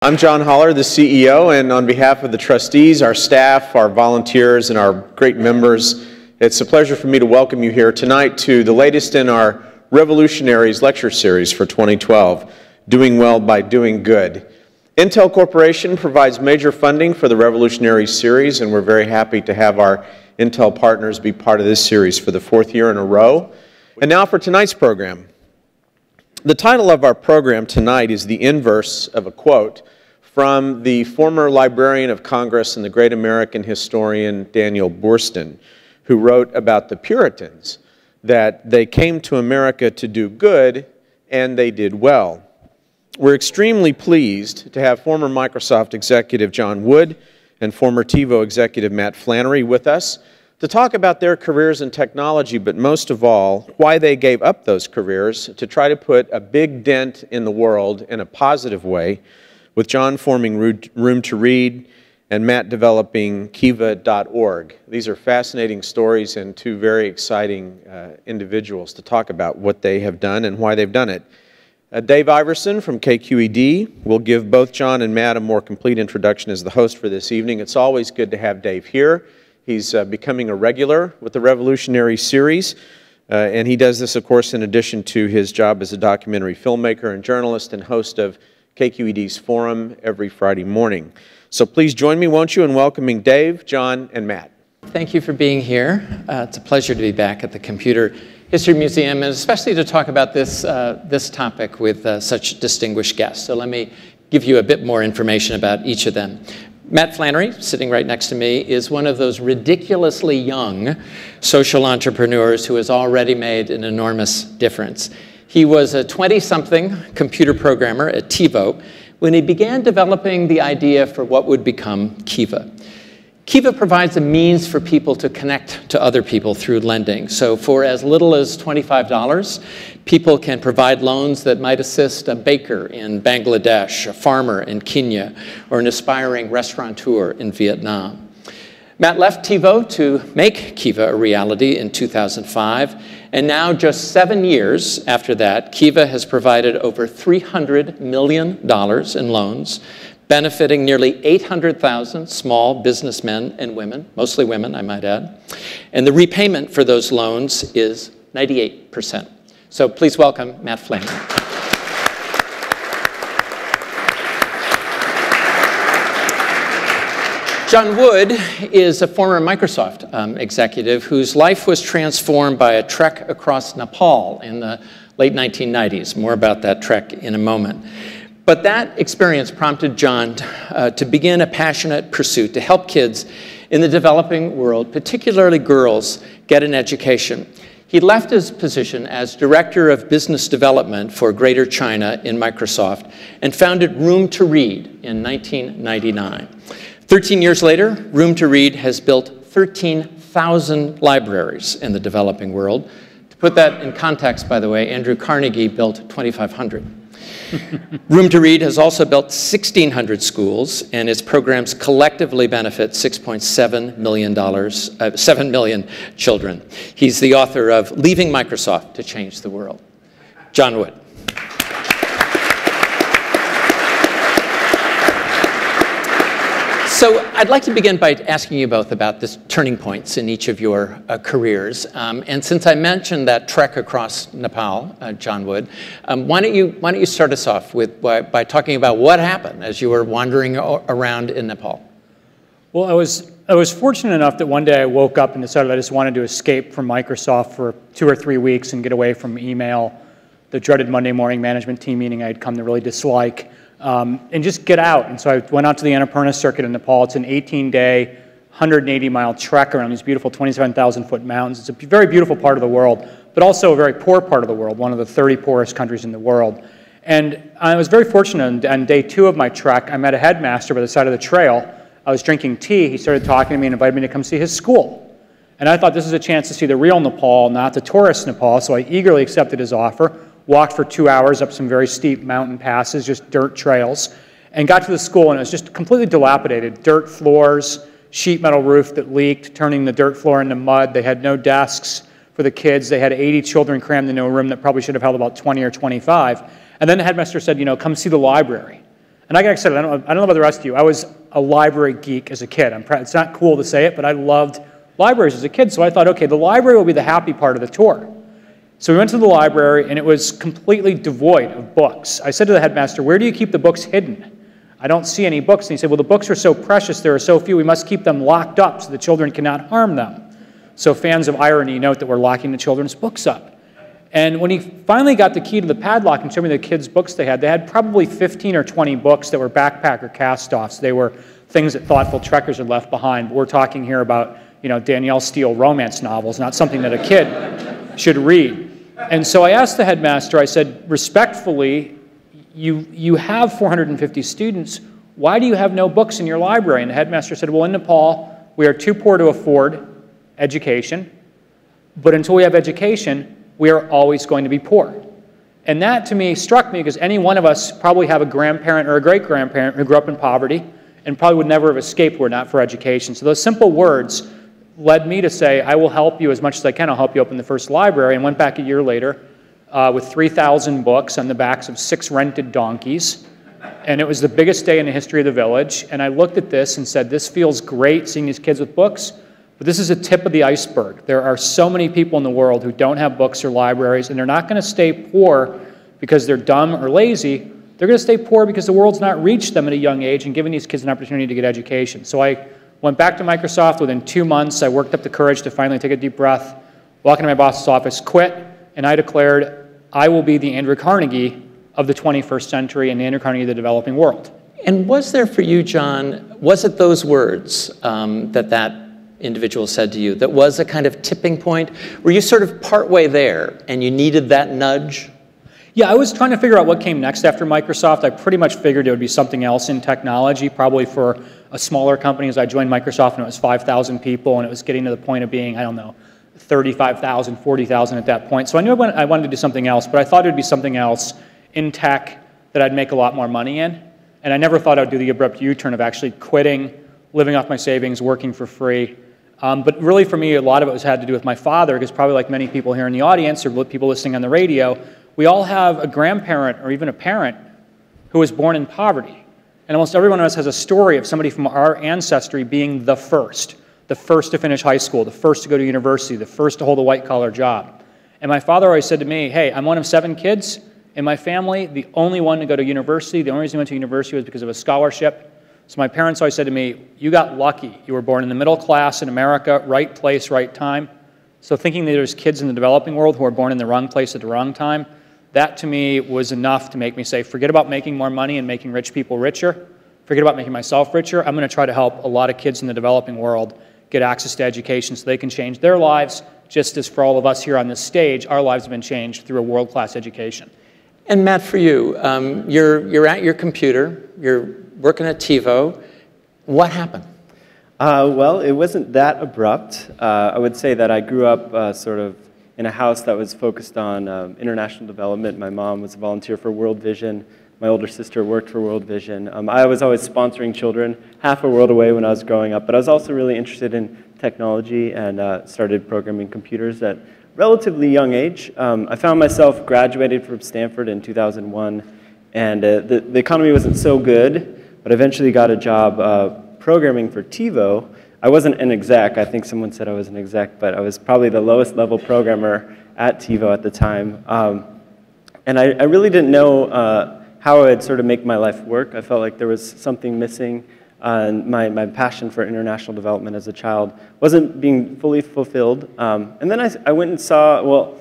I'm John Holler, the CEO, and on behalf of the trustees, our staff, our volunteers, and our great members, it's a pleasure for me to welcome you here tonight to the latest in our Revolutionaries lecture series for 2012, Doing Well by Doing Good. Intel Corporation provides major funding for the Revolutionaries series, and we're very happy to have our Intel partners be part of this series for the fourth year in a row. And now for tonight's program. The title of our program tonight is the inverse of a quote from the former Librarian of Congress and the great American historian Daniel Boorstin, who wrote about the Puritans, that they came to America to do good, and they did well. We're extremely pleased to have former Microsoft executive John Wood and former TiVo executive Matt Flannery with us to talk about their careers in technology, but most of all, why they gave up those careers to try to put a big dent in the world in a positive way, with John forming Room to Read and Matt developing Kiva.org. These are fascinating stories and two very exciting individuals to talk about what they have done and why they've done it. Dave Iverson from KQED will give both John and Matt a more complete introduction as the host for this evening. It's always good to have Dave here. He's becoming a regular with the Revolutionary series, and he does this, of course, in addition to his job as a documentary filmmaker and journalist and host of KQED's Forum every Friday morning. So please join me, won't you, in welcoming Dave, John, and Matt. Thank you for being here. It's a pleasure to be back at the Computer History Museum, and especially to talk about this topic with such distinguished guests. So let me give you a bit more information about each of them. Matt Flannery, sitting right next to me, is one of those ridiculously young social entrepreneurs who has already made an enormous difference. He was a 20-something computer programmer at TiVo when he began developing the idea for what would become Kiva. Kiva provides a means for people to connect to other people through lending. So for as little as $25, people can provide loans that might assist a baker in Bangladesh, a farmer in Kenya, or an aspiring restaurateur in Vietnam. Matt left TiVo to make Kiva a reality in 2005, and now just 7 years after that, Kiva has provided over $300 million in loans, benefiting nearly 800,000 small businessmen and women, mostly women, I might add. And the repayment for those loans is 98%. So please welcome Matt Flannery. John Wood is a former Microsoft executive whose life was transformed by a trek across Nepal in the late 1990s. More about that trek in a moment. But that experience prompted John to begin a passionate pursuit to help kids in the developing world, particularly girls, get an education. He left his position as Director of Business Development for Greater China in Microsoft and founded Room to Read in 1999. 13 years later, Room to Read has built 13,000 libraries in the developing world. To put that in context, by the way, Andrew Carnegie built 2,500. Room to Read has also built 1,600 schools, and its programs collectively benefit 7 million children. He's the author of Leaving Microsoft to Change the World. John Wood. So I'd like to begin by asking you both about the turning points in each of your careers. And since I mentioned that trek across Nepal, John Wood, why don't you start us off with by talking about what happened as you were wandering around in Nepal? Well, I was fortunate enough that one day I woke up and decided I just wanted to escape from Microsoft for 2 or 3 weeks and get away from email, the dreaded Monday morning management team meeting I had come to really dislike. And just get out. And so I went out to the Annapurna circuit in Nepal. It's an 18-day, 180-mile trek around these beautiful 27,000-foot mountains. It's a very beautiful part of the world, but also a very poor part of the world, one of the 30 poorest countries in the world. And I was very fortunate. On day 2 of my trek, I met a headmaster by the side of the trail. I was drinking tea. He started talking to me and invited me to come see his school. And I thought this is a chance to see the real Nepal, not the tourist Nepal, so I eagerly accepted his offer. Walked for 2 hours up some very steep mountain passes, just dirt trails, and got to the school, and it was just completely dilapidated. Dirt floors, sheet metal roof that leaked, turning the dirt floor into mud. They had no desks for the kids. They had 80 children crammed into a room that probably should have held about 20 or 25. And then the headmaster said, you know, come see the library. And like I said, I don't know about the rest of you, I was a library geek as a kid. It's not cool to say it, but I loved libraries as a kid, so I thought, okay, the library will be the happy part of the tour. So we went to the library, and it was completely devoid of books. I said to the headmaster, where do you keep the books hidden? I don't see any books. And he said, well, the books are so precious, there are so few, we must keep them locked up so the children cannot harm them. So fans of irony note that we're locking the children's books up. And when he finally got the key to the padlock and showed me the kids' books they had probably 15 or 20 books that were backpacker cast-offs. They were things that thoughtful trekkers had left behind. But we're talking here about, you know, Danielle Steele romance novels, not something that a kid should read. And so I asked the headmaster, I said, respectfully, you have 450 students. Why do you have no books in your library? And the headmaster said, well, in Nepal, we are too poor to afford education. But until we have education, we are always going to be poor. And that, to me, struck me because any one of us probably have a grandparent or a great-grandparent who grew up in poverty and probably would never have escaped were it not for education. So those simple words led me to say, I will help you as much as I can. I'll help you open the first library, and went back a year later with 3,000 books on the backs of 6 rented donkeys. And it was the biggest day in the history of the village. And I looked at this and said, this feels great, seeing these kids with books. But this is a tip of the iceberg. There are so many people in the world who don't have books or libraries, and they're not going to stay poor because they're dumb or lazy. They're going to stay poor because the world's not reached them at a young age and giving these kids an opportunity to get education. So I went back to Microsoft. Within 2 months, I worked up the courage to finally take a deep breath, walk into my boss's office, quit, and I declared, I will be the Andrew Carnegie of the 21st century and the Andrew Carnegie of the developing world. And was there for you, John, was it those words that individual said to you that was a kind of tipping point? Were you sort of partway there and you needed that nudge? Yeah, I was trying to figure out what came next after Microsoft. I pretty much figured it would be something else in technology, probably for a smaller company. As I joined Microsoft and it was 5,000 people and it was getting to the point of being, I don't know, 35,000, 40,000 at that point. So I knew I wanted to do something else, but I thought it would be something else in tech that I'd make a lot more money in. And I never thought I would do the abrupt U-turn of actually quitting, living off my savings, working for free. But really for me, a lot of it had to do with my father, because probably like many people here in the audience or people listening on the radio, we all have a grandparent or even a parent who was born in poverty. And almost every one of us has a story of somebody from our ancestry being the first to finish high school, the first to go to university, the first to hold a white-collar job. And my father always said to me, hey, I'm one of 7 kids in my family, the only one to go to university. The only reason I went to university was because of a scholarship. So my parents always said to me, you got lucky. You were born in the middle class in America, right place, right time. So thinking that there's kids in the developing world who are born in the wrong place at the wrong time, that to me was enough to make me say, forget about making more money and making rich people richer. Forget about making myself richer. I'm going to try to help a lot of kids in the developing world get access to education so they can change their lives, just as for all of us here on this stage, our lives have been changed through a world-class education. And Matt, for you, you're at your computer, you're working at TiVo. What happened? Well, it wasn't that abrupt. I would say that I grew up sort of in a house that was focused on international development. My mom was a volunteer for World Vision. My older sister worked for World Vision. I was always sponsoring children, half a world away when I was growing up, but I was also really interested in technology and started programming computers at a relatively young age. I found myself graduated from Stanford in 2001, and the economy wasn't so good, but eventually got a job programming for TiVo. I wasn't an exec. I think someone said I was an exec, but I was probably the lowest level programmer at TiVo at the time. And I really didn't know how I'd sort of make my life work. I felt like there was something missing, and my passion for international development as a child wasn't being fully fulfilled. And then I went and saw,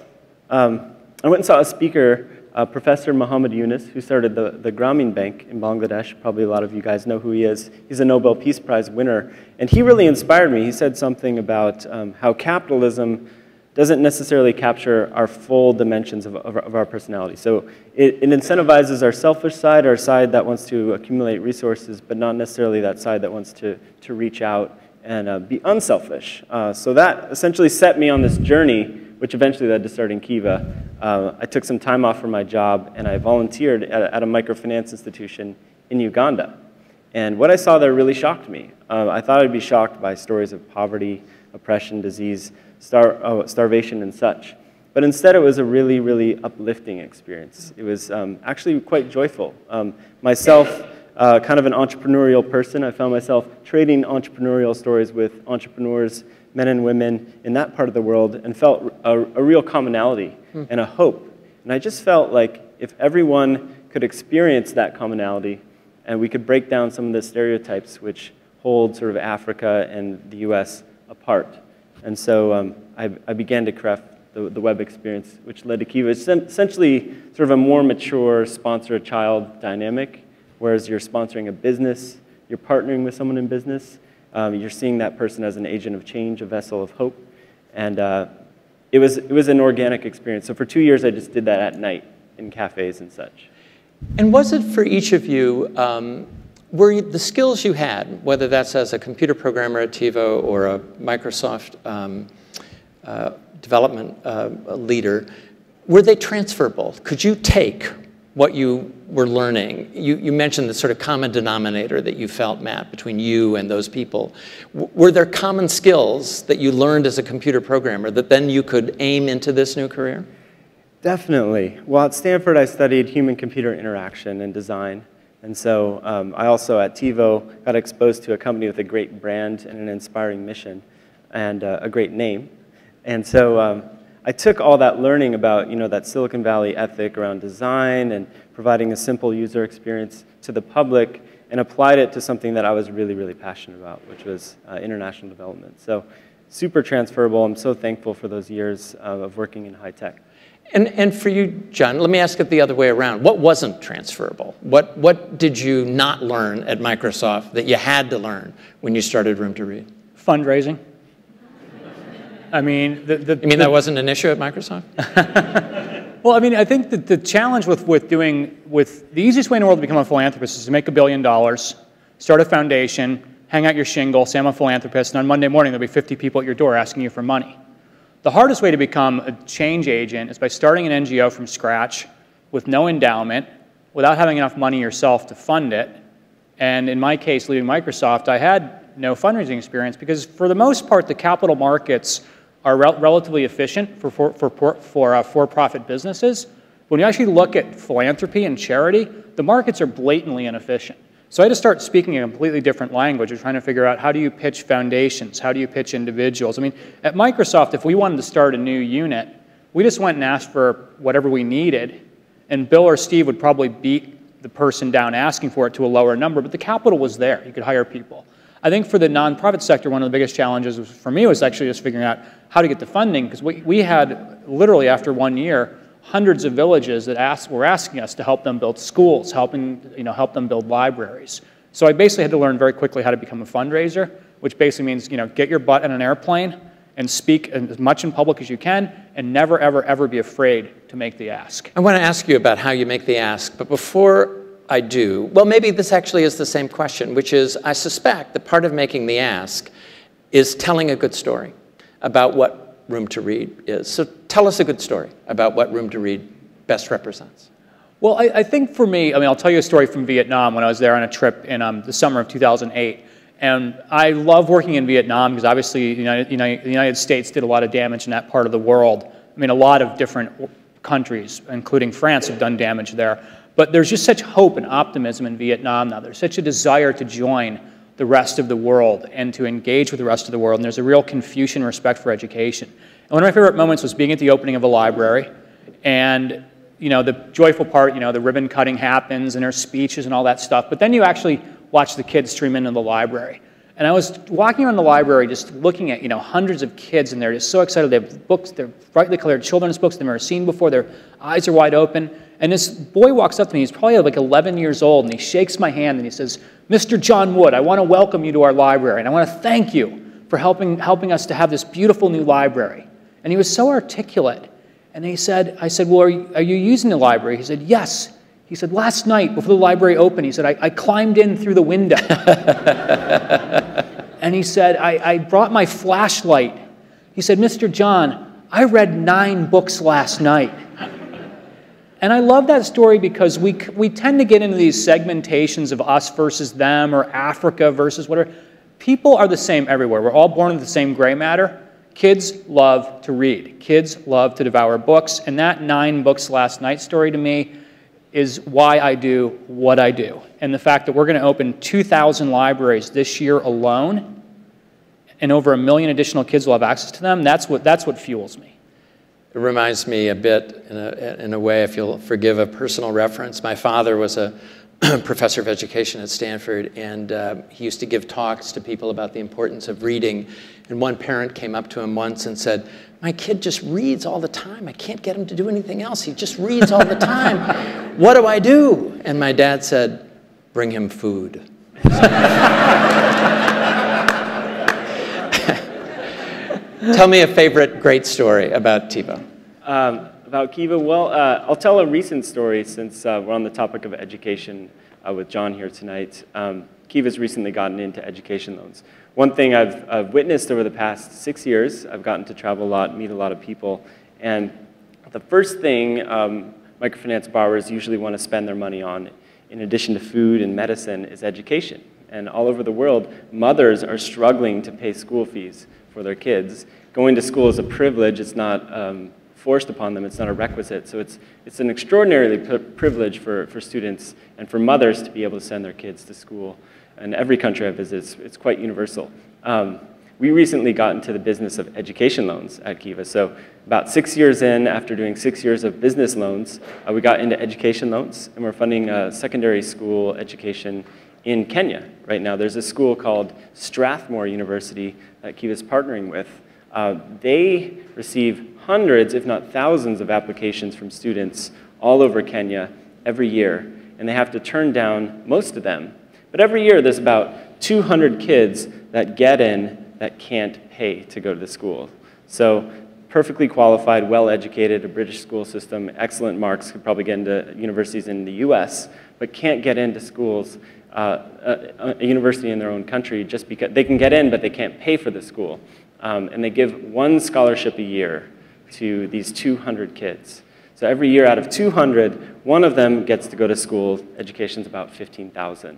a speaker, Professor Muhammad Yunus, who started the Grameen Bank in Bangladesh. Probably a lot of you guys know who he is. He's a Nobel Peace Prize winner. And he really inspired me. He said something about how capitalism doesn't necessarily capture our full dimensions of our personality. So it incentivizes our selfish side, our side that wants to accumulate resources, but not necessarily that side that wants to reach out and be unselfish. So that essentially set me on this journey, which eventually led to starting Kiva. I took some time off from my job, and I volunteered at a microfinance institution in Uganda. And what I saw there really shocked me. I thought I'd be shocked by stories of poverty, oppression, disease, starvation, and such. But instead, it was a really, really uplifting experience. It was actually quite joyful. Myself, kind of an entrepreneurial person. I found myself trading entrepreneurial stories with entrepreneurs, men and women in that part of the world, and felt a real commonality and a hope. And I just felt like if everyone could experience that commonality, and we could break down some of the stereotypes which hold sort of Africa and the US apart. And so I began to craft the web experience, which led to Kiva. It's essentially sort of a more mature sponsor-child dynamic, whereas you're sponsoring a business, you're partnering with someone in business, you're seeing that person as an agent of change, a vessel of hope. And it was an organic experience. So for 2 years, I just did that at night in cafes and such. And was it for each of you, were the skills you had, whether that's as a computer programmer at TiVo or a Microsoft development leader, were they transferable? Could you take what you were learning? You mentioned the sort of common denominator that you felt, Matt, between you and those people. Were there common skills that you learned as a computer programmer that then you could aim into this new career? Definitely. Well, at Stanford, I studied human-computer interaction and design. And so I also, at TiVo, got exposed to a company with a great brand and an inspiring mission and a great name. And so I took all that learning about, that Silicon Valley ethic around design and providing a simple user experience to the public and applied it to something that I was really, really passionate about, which was international development. So super transferable. I'm so thankful for those years of working in high tech. And for you, John, let me ask it the other way around. What wasn't transferable? What did you not learn at Microsoft that you had to learn when you started Room to Read? Fundraising. I mean, you mean that wasn't an issue at Microsoft? Well, I mean, I think that the challenge with the easiest way in the world to become a philanthropist is to make $1 billion, start a foundation, hang out your shingle, say I'm a philanthropist, and on Monday morning there'll be 50 people at your door asking you for money. The hardest way to become a change agent is by starting an NGO from scratch with no endowment, without having enough money yourself to fund it. And in my case, leaving Microsoft, I had no fundraising experience because for the most part, the capital markets are relatively efficient for for-profit businesses. When you actually look at philanthropy and charity, the markets are blatantly inefficient. So I had to start speaking a completely different language of trying to figure out how do you pitch foundations, how do you pitch individuals. I mean, at Microsoft, if we wanted to start a new unit, we just went and asked for whatever we needed, and Bill or Steve would probably beat the person down asking for it to a lower number, but the capital was there. You could hire people. I think for the nonprofit sector, one of the biggest challenges for me was actually just figuring out how to get the funding, because we had literally after 1 year, hundreds of villages that were asking us to help them build schools, help them build libraries. So I basically had to learn very quickly how to become a fundraiser, which basically means get your butt in an airplane and speak as much in public as you can, and never, ever, ever be afraid to make the ask. I want to ask you about how you make the ask, but before I do, well, maybe this actually is the same question, which is I suspect that part of making the ask is telling a good story about what Room to Read is. So tell us a good story about what Room to Read best represents. Well, I think for me, I'll tell you a story from Vietnam when I was there on a trip in the summer of 2008. And I love working in Vietnam because obviously the United States did a lot of damage in that part of the world. I mean, a lot of different countries, including France, have done damage there. But there's just such hope and optimism in Vietnam now. There's such a desire to join the rest of the world and to engage with the rest of the world. And there's a real Confucian respect for education. And one of my favorite moments was being at the opening of a library. And the joyful part, the ribbon cutting happens and there's speeches and all that stuff. But then you actually watch the kids stream into the library. And I was walking around the library just looking at hundreds of kids, and they're just so excited. They have books, they're brightly colored children's books they've never seen before. Their eyes are wide open. And this boy walks up to me. He's probably like 11 years old, and he shakes my hand and he says, "Mr. John Wood, I want to welcome you to our library, and I want to thank you for helping us to have this beautiful new library." And he was so articulate. And I said, "Well, are you using the library?" He said, "Yes." He said, "Last night, before the library opened," he said, I climbed in through the window. And he said, I brought my flashlight. He said, "Mr. John, I read 9 books last night." And I love that story because we tend to get into these segmentations of us versus them or Africa versus whatever. People are the same everywhere. We're all born with the same gray matter. Kids love to read. Kids love to devour books. And that 9 books last night story to me is why I do what I do. And the fact that we're going to open 2,000 libraries this year alone, and over 1 million additional kids will have access to them, that's what fuels me. It reminds me a bit, in a way, if you'll forgive a personal reference. My father was a professor of education at Stanford, and he used to give talks to people about the importance of reading. And one parent came up to him once and said, "My kid just reads all the time. I can't get him to do anything else. He just reads all the time. What do I do?" And my dad said, "Bring him food." Tell me a favorite great story about Tiva. About Kiva, well, I'll tell a recent story since we're on the topic of education with John here tonight. Kiva's recently gotten into education loans. One thing I've witnessed over the past 6 years, I've gotten to travel a lot, meet a lot of people, and the first thing microfinance borrowers usually want to spend their money on, in addition to food and medicine, is education. And all over the world, mothers are struggling to pay school fees for their kids. Going to school is a privilege. It's not forced upon them. It's not a requisite. So it's an extraordinarily privilege for students and for mothers to be able to send their kids to school. In every country I visit, it's quite universal. We recently got into the business of education loans at Kiva. So about 6 years in, after doing 6 years of business loans, we got into education loans, and we're funding secondary school education in Kenya right now. There's a school called Strathmore University that Kiva is partnering with. They receive hundreds, if not thousands, of applications from students all over Kenya every year, and they have to turn down most of them. But every year there's about 200 kids that get in that can't pay to go to the school. So perfectly qualified, well-educated, a British school system, excellent marks, could probably get into universities in the US, but can't get into schools, a university in their own country, just because they can get in, but they can't pay for the school. And they give one scholarship a year to these 200 kids. So every year out of 200, one of them gets to go to school. Education's about 15,000.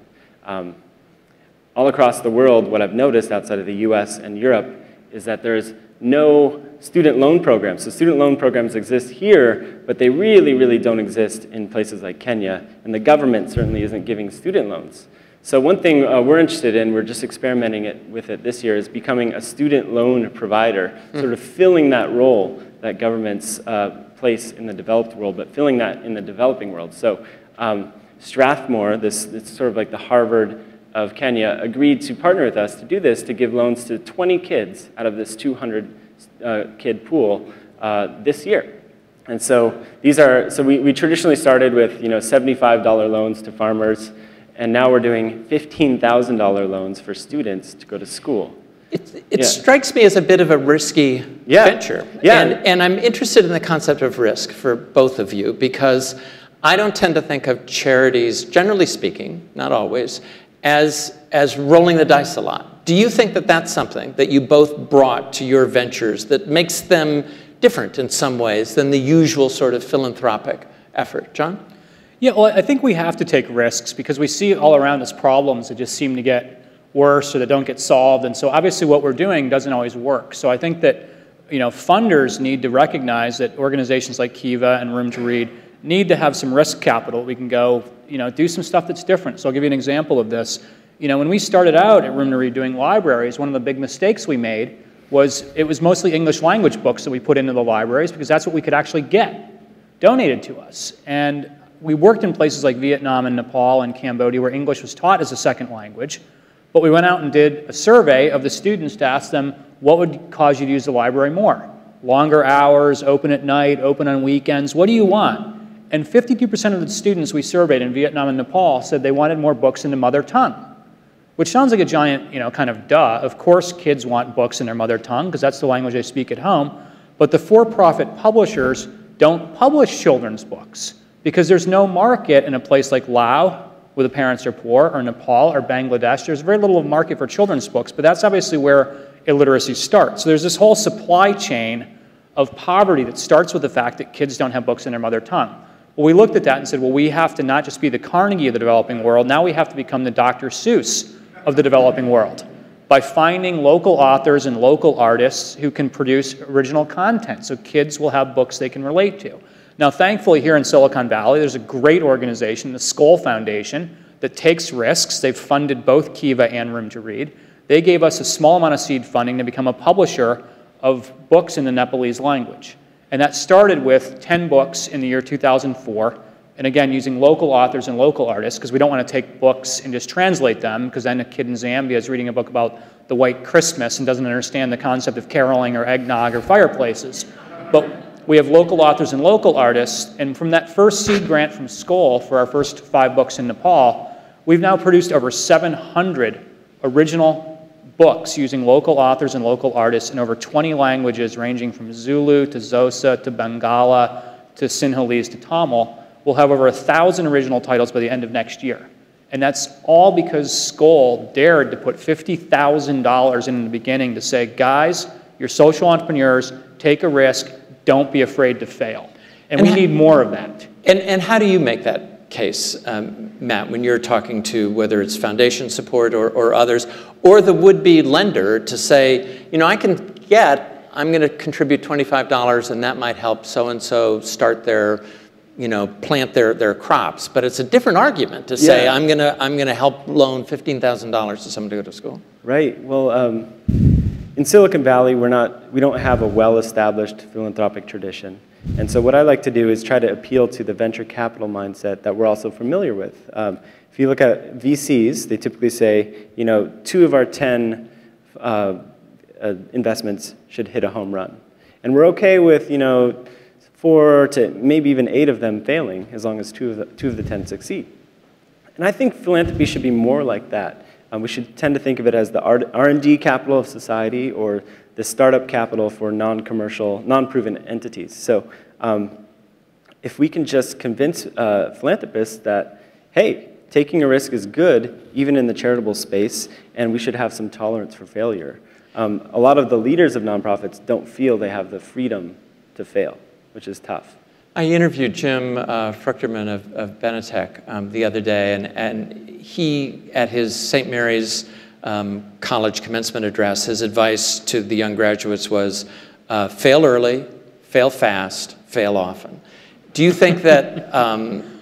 All across the world, what I've noticed outside of the US and Europe is that there's no student loan programs. So student loan programs exist here, but they really, really don't exist in places like Kenya, and the government certainly isn't giving student loans. So one thing we're interested in, we're just experimenting with it this year, is becoming a student loan provider, sort of filling that role that governments place in the developed world, but filling that in the developing world. So Strathmore, it's sort of like the Harvard of Kenya, agreed to partner with us to do this, to give loans to 20 kids out of this 200 kid pool this year. And so we traditionally started with $75 loans to farmers, and now we're doing $15,000 loans for students to go to school. It strikes me as a bit of a risky venture. And I'm interested in the concept of risk for both of you, because I don't tend to think of charities, generally speaking, not always, as rolling the dice a lot. Do you think that that's something that you both brought to your ventures that makes them different in some ways than the usual sort of philanthropic effort? John? Yeah, well, I think we have to take risks because we see all around us problems that just seem to get worse or that don't get solved. And so obviously what we're doing doesn't always work. So I think that funders need to recognize that organizations like Kiva and Room to Read need to have some risk capital. We can go do some stuff that's different. So I'll give you an example of this. When we started out at Room to Read doing libraries, one of the big mistakes we made was it was mostly English language books that we put into the libraries because that's what we could actually get donated to us. And we worked in places like Vietnam and Nepal and Cambodia where English was taught as a second language, but we went out and did a survey of the students to ask them what would cause you to use the library more. Longer hours, open at night, open on weekends, what do you want? And 52% of the students we surveyed in Vietnam and Nepal said they wanted more books in their mother tongue, which sounds like a giant, kind of duh. Of course kids want books in their mother tongue because that's the language they speak at home, but the for-profit publishers don't publish children's books because there's no market in a place like Laos, where the parents are poor, or Nepal, or Bangladesh. There's very little market for children's books, but that's obviously where illiteracy starts. So there's this whole supply chain of poverty that starts with the fact that kids don't have books in their mother tongue. Well, we looked at that and said, well, we have to not just be the Carnegie of the developing world, now we have to become the Dr. Seuss of the developing world by finding local authors and local artists who can produce original content so kids will have books they can relate to. Now, thankfully, here in Silicon Valley, there's a great organization, the Skoll Foundation, that takes risks. They've funded both Kiva and Room to Read. They gave us a small amount of seed funding to become a publisher of books in the Nepalese language. And that started with 10 books in the year 2004, and again, using local authors and local artists, because we don't want to take books and just translate them, because then a kid in Zambia is reading a book about the White Christmas and doesn't understand the concept of caroling or eggnog or fireplaces. But we have local authors and local artists, and from that first seed grant from Skoll for our first 5 books in Nepal, we've now produced over 700 original books using local authors and local artists in over 20 languages, ranging from Zulu to Xhosa to Bangala to Sinhalese to Tamil. We'll have over 1,000 original titles by the end of next year. And that's all because Skoll dared to put $50,000 in the beginning to say, guys, you're social entrepreneurs, take a risk, don't be afraid to fail. And we need more of that. And how do you make that case, Matt, when you're talking to whether it's foundation support or others, or the would-be lender to say, you know, I'm going to contribute $25 and that might help so-and-so start their, you know, plant their crops. But it's a different argument to say, I'm gonna help loan $15,000 to someone to go to school. Right. Well, in Silicon Valley, we don't have a well-established philanthropic tradition. And so what I like to do is try to appeal to the venture capital mindset that we're also familiar with. If you look at VCs, they typically say, you know, 2 of our 10 investments should hit a home run. And we're okay with, you know, 4 to maybe even 8 of them failing, as long as 2 of the 10 succeed. And I think philanthropy should be more like that. We should tend to think of it as the R&D capital of society, or the startup capital for non-commercial, non-proven entities. So if we can just convince philanthropists that, hey, taking a risk is good, even in the charitable space, and we should have some tolerance for failure. A lot of the leaders of nonprofits don't feel they have the freedom to fail, which is tough. I interviewed Jim Fruchterman of Benetech the other day, and he, at his St. Mary's college commencement address, his advice to the young graduates was fail early, fail fast, fail often. Do you think that...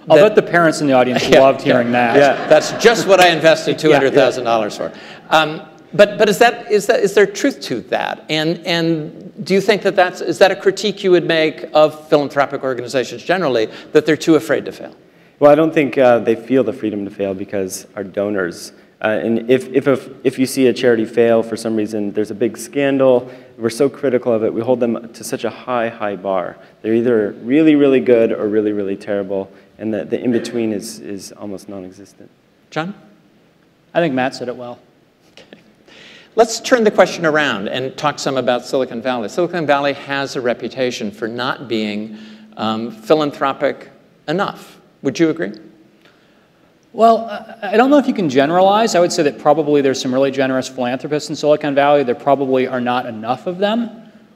I'll bet the parents in the audience loved hearing that. Yeah, that's just what I invested $200,000 for. But is there truth to that? And do you think that is that a critique you would make of philanthropic organizations generally, that they're too afraid to fail? Well, I don't think they feel the freedom to fail because our donors, and if you see a charity fail for some reason, there's a big scandal, we're so critical of it, we hold them to such a high bar. They're either really, really good or really, really terrible, and the in-between is almost non-existent. John? I think Matt said it well. Let's turn the question around and talk some about Silicon Valley. Silicon Valley has a reputation for not being philanthropic enough. Would you agree? Well, I don't know if you can generalize. I would say that probably there's some really generous philanthropists in Silicon Valley. There probably are not enough of them.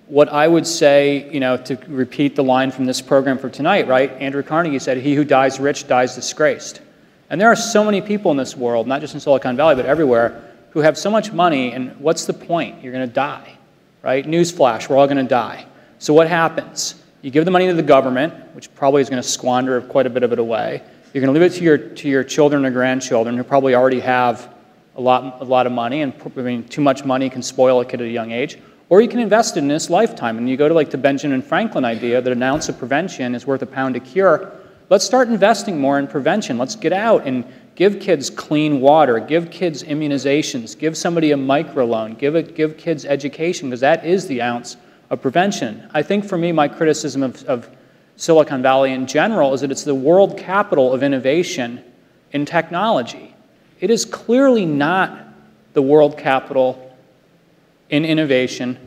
What I would say, you know, to repeat the line from this program for tonight, right? Andrew Carnegie said, "He who dies rich dies disgraced." And there are so many people in this world, not just in Silicon Valley, but everywhere, who have so much money, and what's the point? You're going to die, right? Newsflash, we're all going to die. So what happens? You give the money to the government, which probably is going to squander quite a bit of it away. You're going to leave it to your children or grandchildren who probably already have a lot of money, and I mean, too much money can spoil a kid at a young age. Or you can invest it in his lifetime, and you go to like the Benjamin Franklin idea that an ounce of prevention is worth a pound of cure. Let's start investing more in prevention. Let's get out and give kids clean water, give kids immunizations, give somebody a microloan, give kids education, because that is the ounce of prevention. I think for me, my criticism of Silicon Valley in general is that it's the world capital of innovation in technology. It is clearly not the world capital in innovation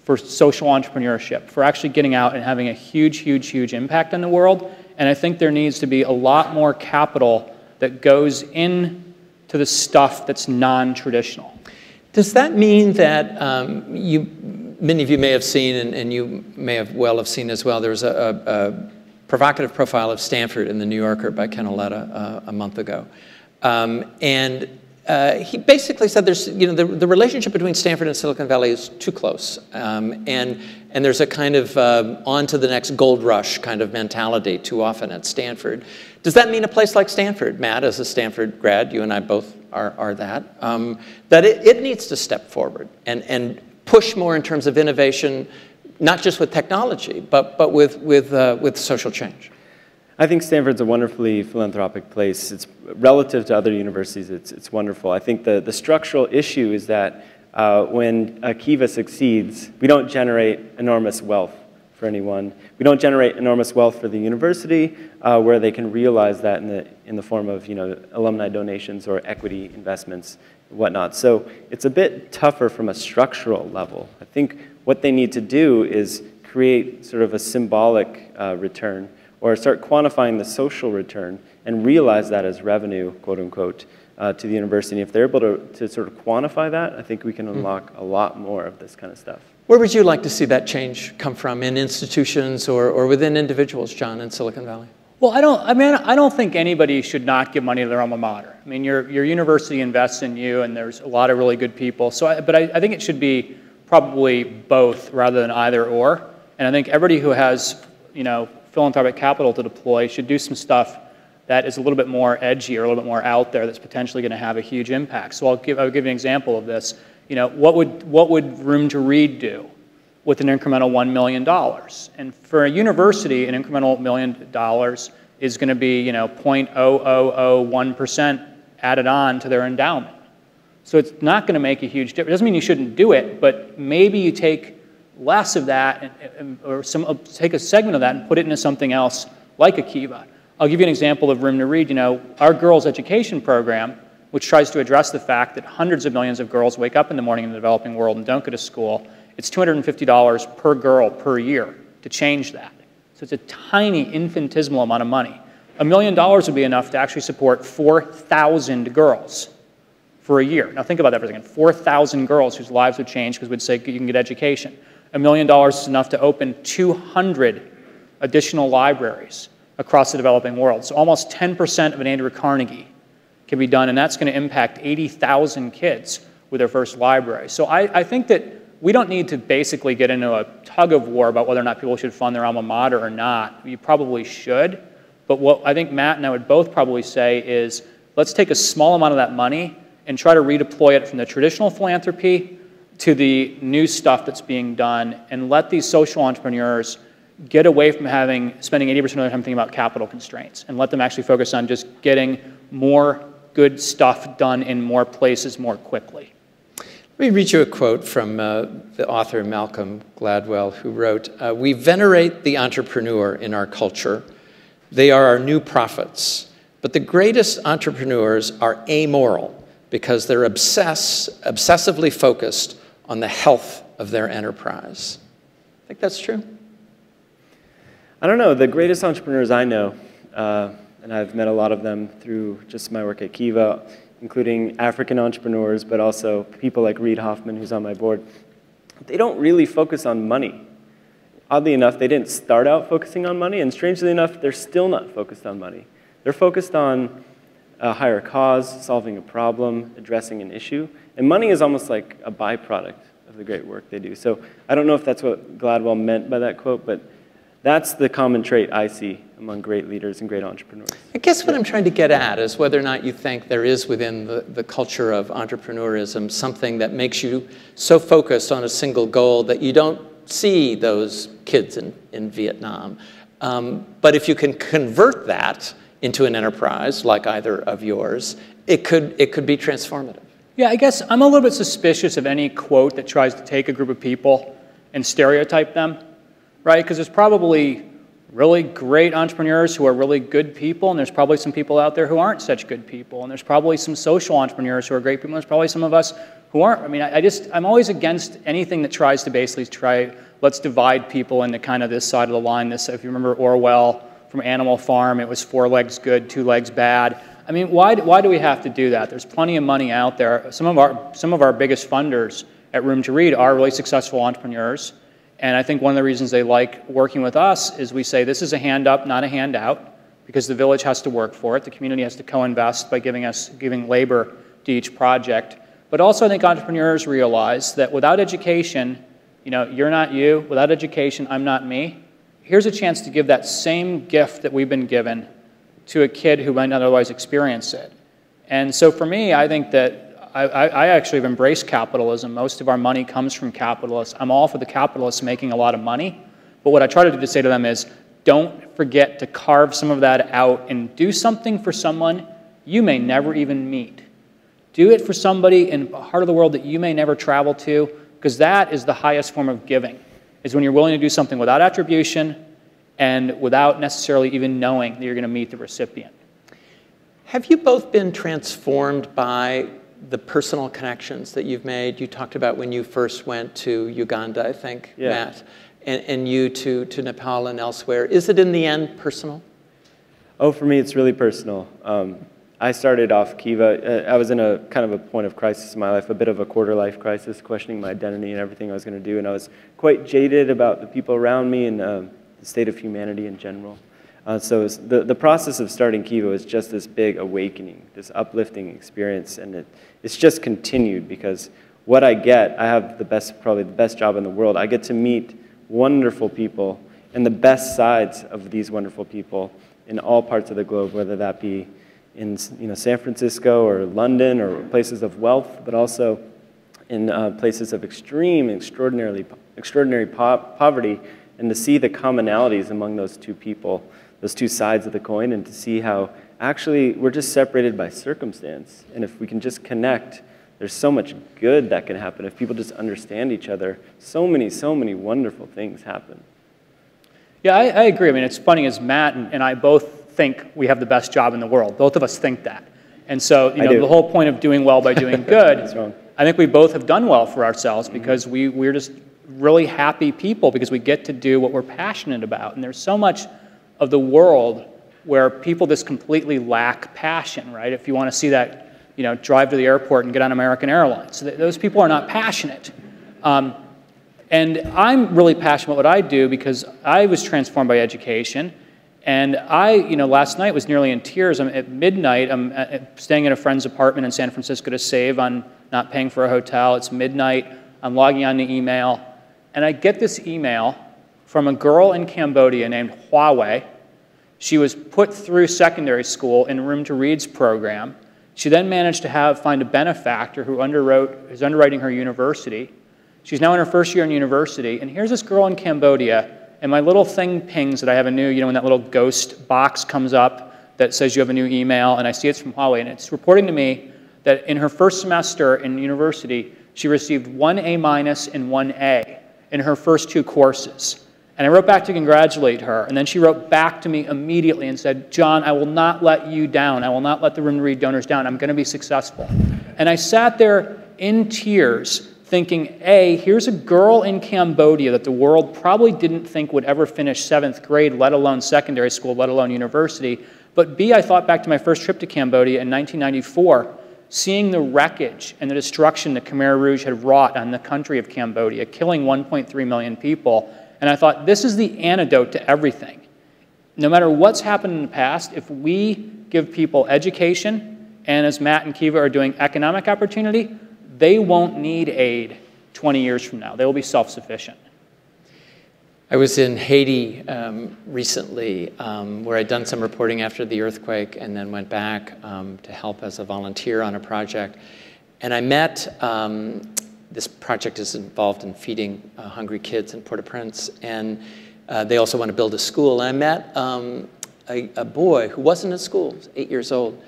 for social entrepreneurship, for actually getting out and having a huge, huge, huge impact on the world. And I think there needs to be a lot more capital that goes into the stuff that's non-traditional. Does that mean that many of you may have seen, and you may have seen as well, there was a provocative profile of Stanford in the New Yorker by Ken Aletta a month ago. And he basically said there's, the relationship between Stanford and Silicon Valley is too close. And there's a kind of on to the next gold rush kind of mentality too often at Stanford. Does that mean a place like Stanford, Matt, as a Stanford grad, you and I both are that, that it needs to step forward and push more in terms of innovation, not just with technology, but with social change? I think Stanford's a wonderfully philanthropic place. It's relative to other universities, it's wonderful. I think the structural issue is that when Kiva succeeds, we don't generate enormous wealth for anyone. We don't generate enormous wealth for the university, where they can realize that in the form of alumni donations or equity investments and whatnot. So it's a bit tougher from a structural level. I think what they need to do is create sort of a symbolic return, or start quantifying the social return and realize that as revenue, quote unquote, to the university. And if they're able to sort of quantify that, I think we can unlock a lot more of this kind of stuff. Where would you like to see that change come from, in institutions or within individuals, John, in Silicon Valley? Well, I don't think anybody should not give money to their alma mater. I mean, your university invests in you, and there's a lot of really good people. So, but I think it should be probably both rather than either or. And I think everybody who has, philanthropic capital to deploy should do some stuff that is a little bit more edgy or a little bit more out there that's potentially going to have a huge impact. So I'll give you an example of this. What would Room to Read do with an incremental $1 million? And for a university, an incremental $1 million is going to be 0.0001% added on to their endowment. So it's not going to make a huge difference. It doesn't mean you shouldn't do it, but maybe you take less of that, or take a segment of that and put it into something else like a Kiva. I'll give you an example of Room to Read. Our girls' education program, which tries to address the fact that hundreds of millions of girls wake up in the morning in the developing world and don't go to school, it's $250 per girl per year to change that. So it's a tiny, infinitesimal amount of money. $1 million would be enough to actually support 4,000 girls for a year. Now think about that for a second. 4,000 girls whose lives would change because we'd say you can get education. $1 million is enough to open 200 additional libraries across the developing world. So almost 10% of an Andrew Carnegie can be done, and that's going to impact 80,000 kids with their first library. So I think that we don't need to basically get into a tug of war about whether or not people should fund their alma mater or not. You probably should. But what I think Matt and I would both probably say is, let's take a small amount of that money and try to redeploy it from the traditional philanthropy to the new stuff that's being done, and let these social entrepreneurs get away from spending 80% of their time thinking about capital constraints, and let them actually focus on just getting more good stuff done in more places more quickly. Let me read you a quote from the author Malcolm Gladwell, who wrote, "We venerate the entrepreneur in our culture. They are our new prophets. But the greatest entrepreneurs are amoral because they're obsessively focused on the health of their enterprise." Think that's true? I don't know. The greatest entrepreneurs I know, and I've met a lot of them through just my work at Kiva, including African entrepreneurs, but also people like Reid Hoffman, who's on my board, they don't really focus on money. Oddly enough, they didn't start out focusing on money, and strangely enough, they're still not focused on money. They're focused on a higher cause, solving a problem, addressing an issue. And money is almost like a byproduct of the great work they do. So I don't know if that's what Gladwell meant by that quote, but that's the common trait I see among great leaders and great entrepreneurs. I guess what I'm trying to get at is whether or not you think there is within the culture of entrepreneurism something that makes you so focused on a single goal that you don't see those kids in Vietnam. But if you can convert that into an enterprise like either of yours, it could be transformative. Yeah, I guess I'm a little bit suspicious of any quote that tries to take a group of people and stereotype them, right? Because there's probably really great entrepreneurs who are really good people, and there's probably some people out there who aren't such good people, and there's probably some social entrepreneurs who are great people, and there's probably some of us who aren't. I mean, I'm always against anything that tries to basically let's divide people into kind of this side of the line. This, if you remember Orwell from Animal Farm, it was 4 legs good, 2 legs bad. I mean, why do we have to do that? There's plenty of money out there. Some of our biggest funders at Room to Read are really successful entrepreneurs. And I think one of the reasons they like working with us is we say this is a hand up, not a handout, because the village has to work for it. The community has to co-invest by giving labor to each project. But also I think entrepreneurs realize that without education, you're not you. Without education, I'm not me. Here's a chance to give that same gift that we've been given to a kid who might not otherwise experience it. And so for me, I think that I actually have embraced capitalism. Most of our money comes from capitalists. I'm all for the capitalists making a lot of money. But what I try to do to say to them is, don't forget to carve some of that out and do something for someone you may never even meet. Do it for somebody in a part of the world that you may never travel to, because that is the highest form of giving, is when you're willing to do something without attribution and without necessarily even knowing that you're going to meet the recipient. Have you both been transformed by the personal connections that you've made? You talked about when you first went to Uganda, I think, yeah. Matt, and you to Nepal and elsewhere. Is it in the end personal? Oh, for me, it's really personal. I started off Kiva. I was in a kind of a point of crisis in my life, a bit of a quarter-life crisis, questioning my identity and everything I was going to do, and I was quite jaded about the people around me and the state of humanity in general. So the process of starting Kiva was just this big awakening, this uplifting experience, and it's just continued because what I get, I have probably the best job in the world. I get to meet wonderful people and the best sides of these wonderful people in all parts of the globe, whether that be in San Francisco or London or places of wealth, but also in places of extraordinary poverty, and to see the commonalities among those two people, those two sides of the coin, and to see how actually we're just separated by circumstance. And if we can just connect, there's so much good that can happen. If people just understand each other, so many wonderful things happen. Yeah, I agree. I mean, it's funny, as Matt and I both think we have the best job in the world. Both of us think that. And so, the whole point of doing well by doing good, I think we both have done well for ourselves because we're just really happy people because we get to do what we're passionate about. And there's so much of the world where people just completely lack passion, right? If you want to see that, drive to the airport and get on American Airlines. Those people are not passionate. And I'm really passionate about what I do because I was transformed by education. And last night was nearly in tears. At midnight, I'm staying in a friend's apartment in San Francisco to save on not paying for a hotel. It's midnight. I'm logging on to email. And I get this email from a girl in Cambodia named Huawei. She was put through secondary school in Room to Read's program. She then managed to find a benefactor who is underwriting her university. She's now in her first year in university. And here's this girl in Cambodia. And my little thing pings that I have a new, when that little ghost box comes up that says you have a new email, and I see it's from Huawei, and it's reporting to me that in her first semester in university, she received 1 A- and 1 A in her first 2 courses. And I wrote back to congratulate her, and then she wrote back to me immediately and said, John, I will not let you down. I will not let the Room to Read donors down. I'm going to be successful. And I sat there in tears thinking, A, here's a girl in Cambodia that the world probably didn't think would ever finish 7th grade, let alone secondary school, let alone university. But B, I thought back to my first trip to Cambodia in 1994, seeing the wreckage and the destruction that Khmer Rouge had wrought on the country of Cambodia, killing 1.3 million people. And I thought, this is the antidote to everything. No matter what's happened in the past, if we give people education, and as Matt and Kiva are doing, economic opportunity, they won't need aid 20 years from now. They will be self-sufficient. I was in Haiti recently, where I'd done some reporting after the earthquake and then went back to help as a volunteer on a project. And I met, this project is involved in feeding hungry kids in Port-au-Prince, and they also want to build a school. And I met a boy who wasn't in school, he was 8 years old.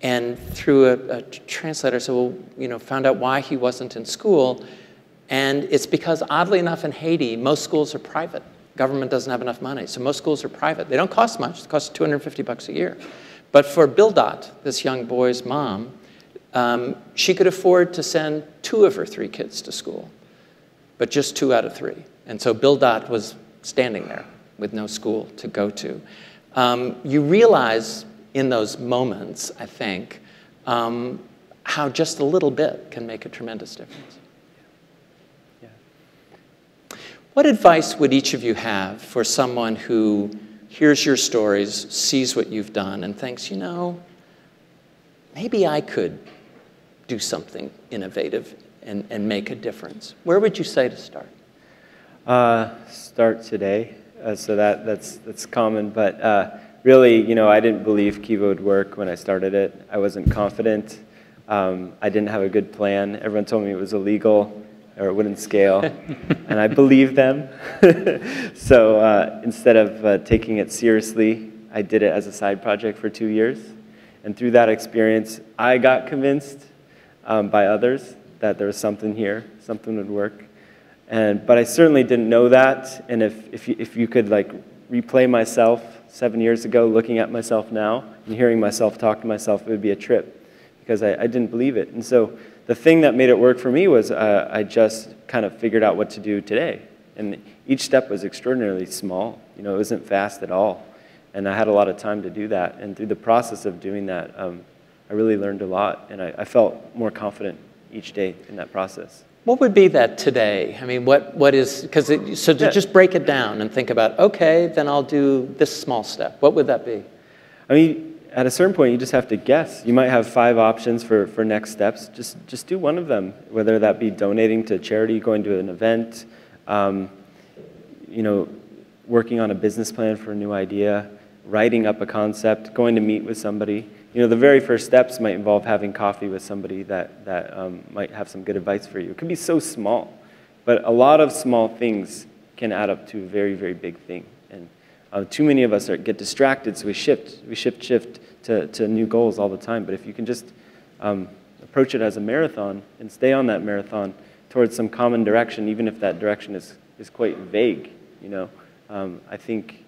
And through a translator, so found out why he wasn't in school. And it's because, oddly enough, in Haiti, most schools are private. Government doesn't have enough money, so most schools are private. They don't cost much. It costs $250 a year. But for Bildot, this young boy's mom, she could afford to send 2 of her 3 kids to school, but just 2 out of 3. And so Bildot was standing there with no school to go to. You realize in those moments, I think, how just a little bit can make a tremendous difference. What advice would each of you have for someone who hears your stories, sees what you've done, and thinks, man, maybe I could do something innovative and make a difference? Where would you say to start? Start today. So that's common, but really, I didn't believe Kiva would work when I started it. I wasn't confident. I didn't have a good plan. Everyone told me it was illegal or it wouldn't scale, and I believed them. So instead of taking it seriously, I did it as a side project for 2 years. And through that experience, I got convinced by others that there was something here, something would work. But I certainly didn't know that. And if you could like replay myself 7 years ago, looking at myself now and hearing myself talk to myself, it would be a trip because I didn't believe it. And so the thing that made it work for me was I just kind of figured out what to do today. And each step was extraordinarily small. It wasn't fast at all. And I had a lot of time to do that. And through the process of doing that, I really learned a lot. And I felt more confident each day in that process. What would be that today? I mean, what is, so to just break it down and think about, okay, then I'll do this small step. What would that be? I mean, at a certain point, you just have to guess. You might have 5 options for next steps. Just do one of them, whether that be donating to a charity, going to an event, working on a business plan for a new idea, writing up a concept, going to meet with somebody. The very first steps might involve having coffee with somebody that might have some good advice for you. It can be so small, but a lot of small things can add up to a very, very big thing. And too many of us get distracted, so we shift to new goals all the time. But if you can just approach it as a marathon and stay on that marathon towards some common direction, even if that direction is quite vague, I think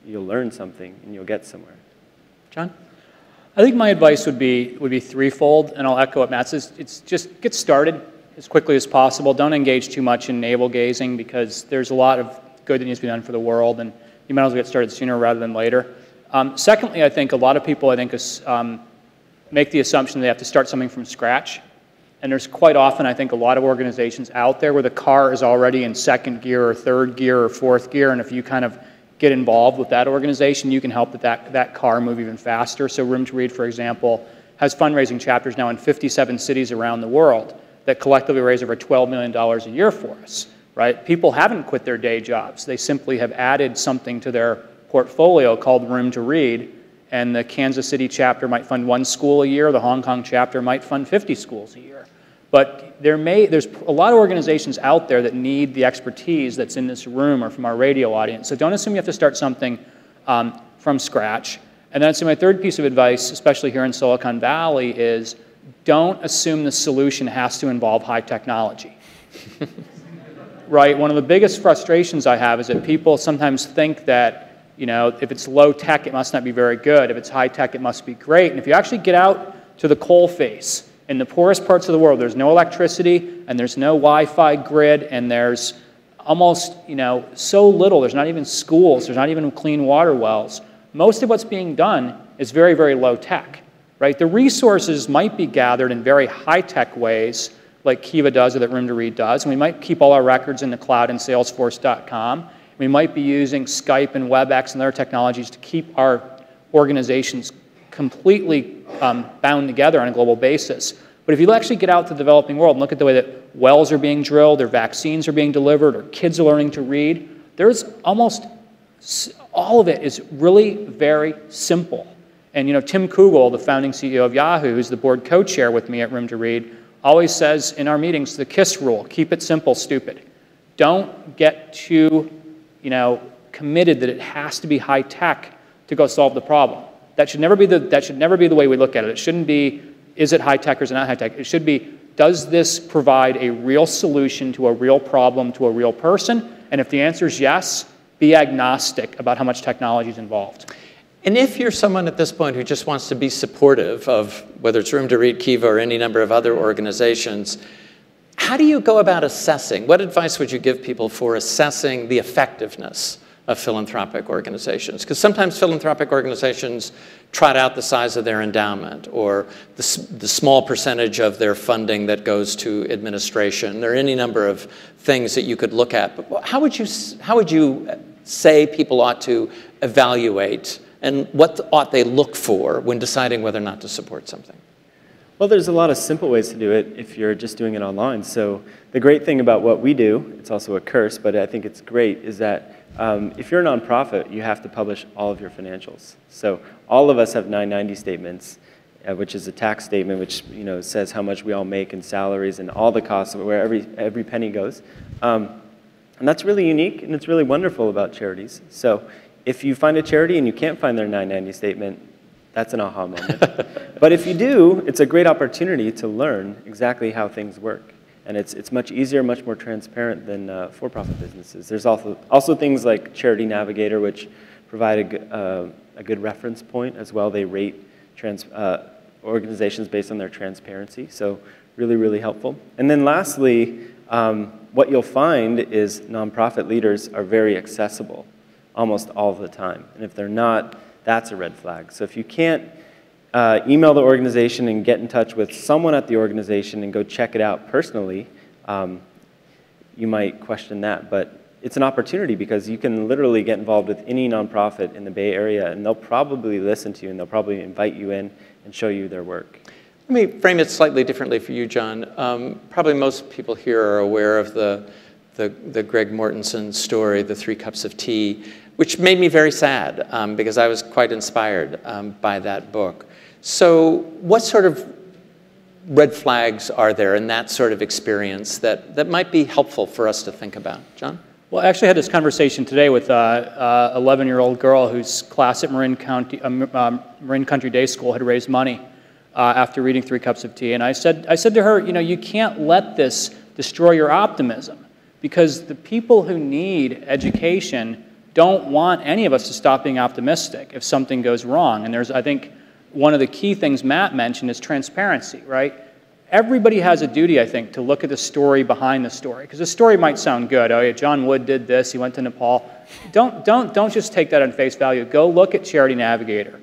you'll learn something and you'll get somewhere. John? I think my advice would be threefold, and I'll echo what Matt says. It's just get started as quickly as possible. Don't engage too much in navel gazing because there's a lot of good that needs to be done for the world, and you might as well get started sooner rather than later. Secondly, I think a lot of people make the assumption they have to start something from scratch, and there's quite often, I think, a lot of organizations out there where the car is already in 2nd gear or 3rd gear or 4th gear, and if you kind of get involved with that organization, you can help that car move even faster. So Room to Read, for example, has fundraising chapters now in 57 cities around the world that collectively raise over $12 million a year for us, right? People haven't quit their day jobs. They simply have added something to their portfolio called Room to Read, and the Kansas City chapter might fund 1 school a year, the Hong Kong chapter might fund 50 schools a year. But there's a lot of organizations out there that need the expertise that's in this room or from our radio audience. So don't assume you have to start something from scratch. And then I'd say my third piece of advice, especially here in Silicon Valley, is don't assume the solution has to involve high technology. Right? One of the biggest frustrations I have is that people sometimes think that, if it's low tech, it must not be very good. If it's high tech, it must be great. And if you actually get out to the coal face, in the poorest parts of the world, there's no electricity, and there's no Wi-Fi grid, and there's almost, so little. There's not even schools. There's not even clean water wells. Most of what's being done is very, very low tech, right? The resources might be gathered in very high-tech ways, like Kiva does or that Room to Read does, and we might keep all our records in the cloud in Salesforce.com. We might be using Skype and WebEx and other technologies to keep our organizations completely bound together on a global basis. But if you actually get out to the developing world and look at the way that wells are being drilled, or vaccines are being delivered, or kids are learning to read, there's almost all of it is really very simple. And Tim Kugel, the founding CEO of Yahoo, who's the board co-chair with me at Room to Read, always says in our meetings, the KISS rule, keep it simple, stupid. Don't get too committed that it has to be high tech to go solve the problem. That should never be the way we look at it. It shouldn't be, is it high tech or is it not high tech? It should be, does this provide a real solution to a real problem to a real person? And if the answer is yes, be agnostic about how much technology is involved. And if you're someone at this point who just wants to be supportive of whether it's Room to Read, Kiva, or any number of other organizations, how do you go about assessing? What advice would you give people for assessing the effectiveness of philanthropic organizations? Because sometimes philanthropic organizations trot out the size of their endowment or the small percentage of their funding that goes to administration. There are any number of things that you could look at. But how would you say people ought to evaluate, and what ought they look for when deciding whether or not to support something? Well, there's a lot of simple ways to do it if you're just doing it online. So the great thing about what we do, it's also a curse, but I think it's great, is that if you're a nonprofit, you have to publish all of your financials. So all of us have 990 statements, which is a tax statement which says how much we all make in salaries and all the costs, where every penny goes. And that's really unique, and it's really wonderful about charities. So if you find a charity and you can't find their 990 statement, that's an aha moment. But if you do, it's a great opportunity to learn exactly how things work. And it's much easier, much more transparent than for-profit businesses. There's also things like Charity Navigator, which provide a good reference point as well. They rate organizations based on their transparency, so really, really helpful. And then lastly, what you'll find is nonprofit leaders are very accessible almost all the time. And if they're not, that's a red flag. So if you can't email the organization and get in touch with someone at the organization and go check it out personally, you might question that. But it's an opportunity because you can literally get involved with any nonprofit in the Bay Area, and they'll probably listen to you, and they'll probably invite you in and show you their work. Let me frame it slightly differently for you, John. Probably most people here are aware of the Greg Mortensen story, The 3 Cups of Tea, which made me very sad because I was quite inspired by that book. So what sort of red flags are there in that sort of experience that might be helpful for us to think about? John? Well, I actually had this conversation today with an 11-year-old girl whose class at Marin Country Day School had raised money after reading 3 Cups of Tea. And I said to her, you can't let this destroy your optimism, because the people who need education don't want any of us to stop being optimistic if something goes wrong. And I think, one of the key things Matt mentioned is transparency, right? Everybody has a duty, I think, to look at the story behind the story, because the story might sound good. Oh, yeah, John Wood did this. He went to Nepal. Don't just take that on face value. Go look at Charity Navigator.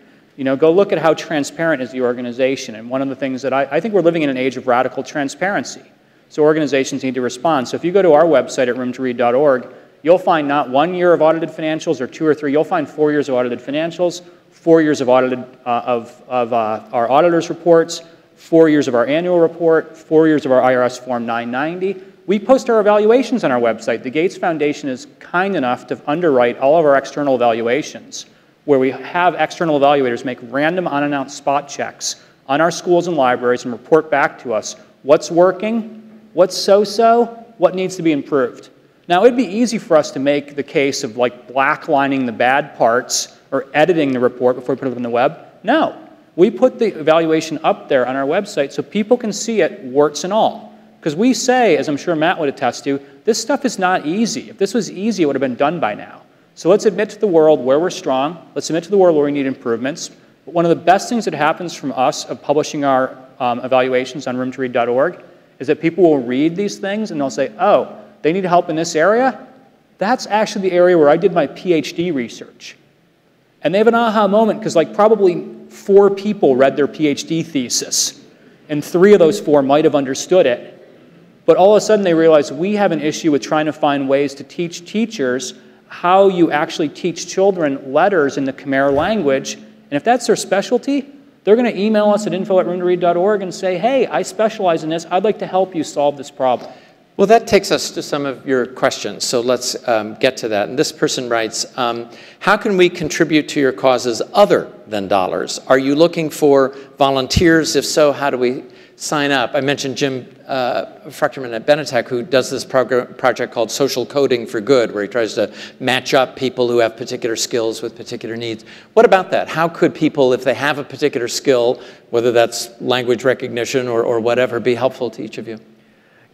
Go look at how transparent is the organization. And one of the things that I think we're living in an age of radical transparency. So organizations need to respond. So if you go to our website at roomtoread.org, you'll find not 1 year of audited financials or 2 or 3. You'll find 4 years of audited financials, 4 years of audited of our auditors' reports, 4 years of our annual report, 4 years of our IRS Form 990. We post our evaluations on our website. The Gates Foundation is kind enough to underwrite all of our external evaluations, where we have external evaluators make random unannounced spot checks on our schools and libraries and report back to us what's working, what's so-so, what needs to be improved. Now, it'd be easy for us to make the case of like blacklining the bad parts or editing the report before we put it up on the web. No. We put the evaluation up there on our website so people can see it, warts and all. Because we say, as I'm sure Matt would attest to, this stuff is not easy. If this was easy, it would have been done by now. So let's admit to the world where we're strong. Let's admit to the world where we need improvements. But one of the best things that happens from us of publishing our evaluations on roomtoread.org is that people will read these things and they'll say, oh, they need help in this area? That's actually the area where I did my PhD research. And they have an aha moment because like probably 4 people read their PhD thesis, and 3 of those 4 might have understood it. But all of a sudden they realize we have an issue with trying to find ways to teach teachers how you actually teach children letters in the Khmer language. And if that's their specialty, they're going to email us at info@roomtoread.org and say, hey, I specialize in this. I'd like to help you solve this problem. Well, that takes us to some of your questions, so let's get to that. And this person writes, how can we contribute to your causes other than dollars? Are you looking for volunteers? If so, how do we sign up? I mentioned Jim Fruchterman at Benetech, who does this project called Social Coding for Good, where he tries to match up people who have particular skills with particular needs. What about that? How could people, if they have a particular skill, whether that's language recognition or whatever, be helpful to each of you?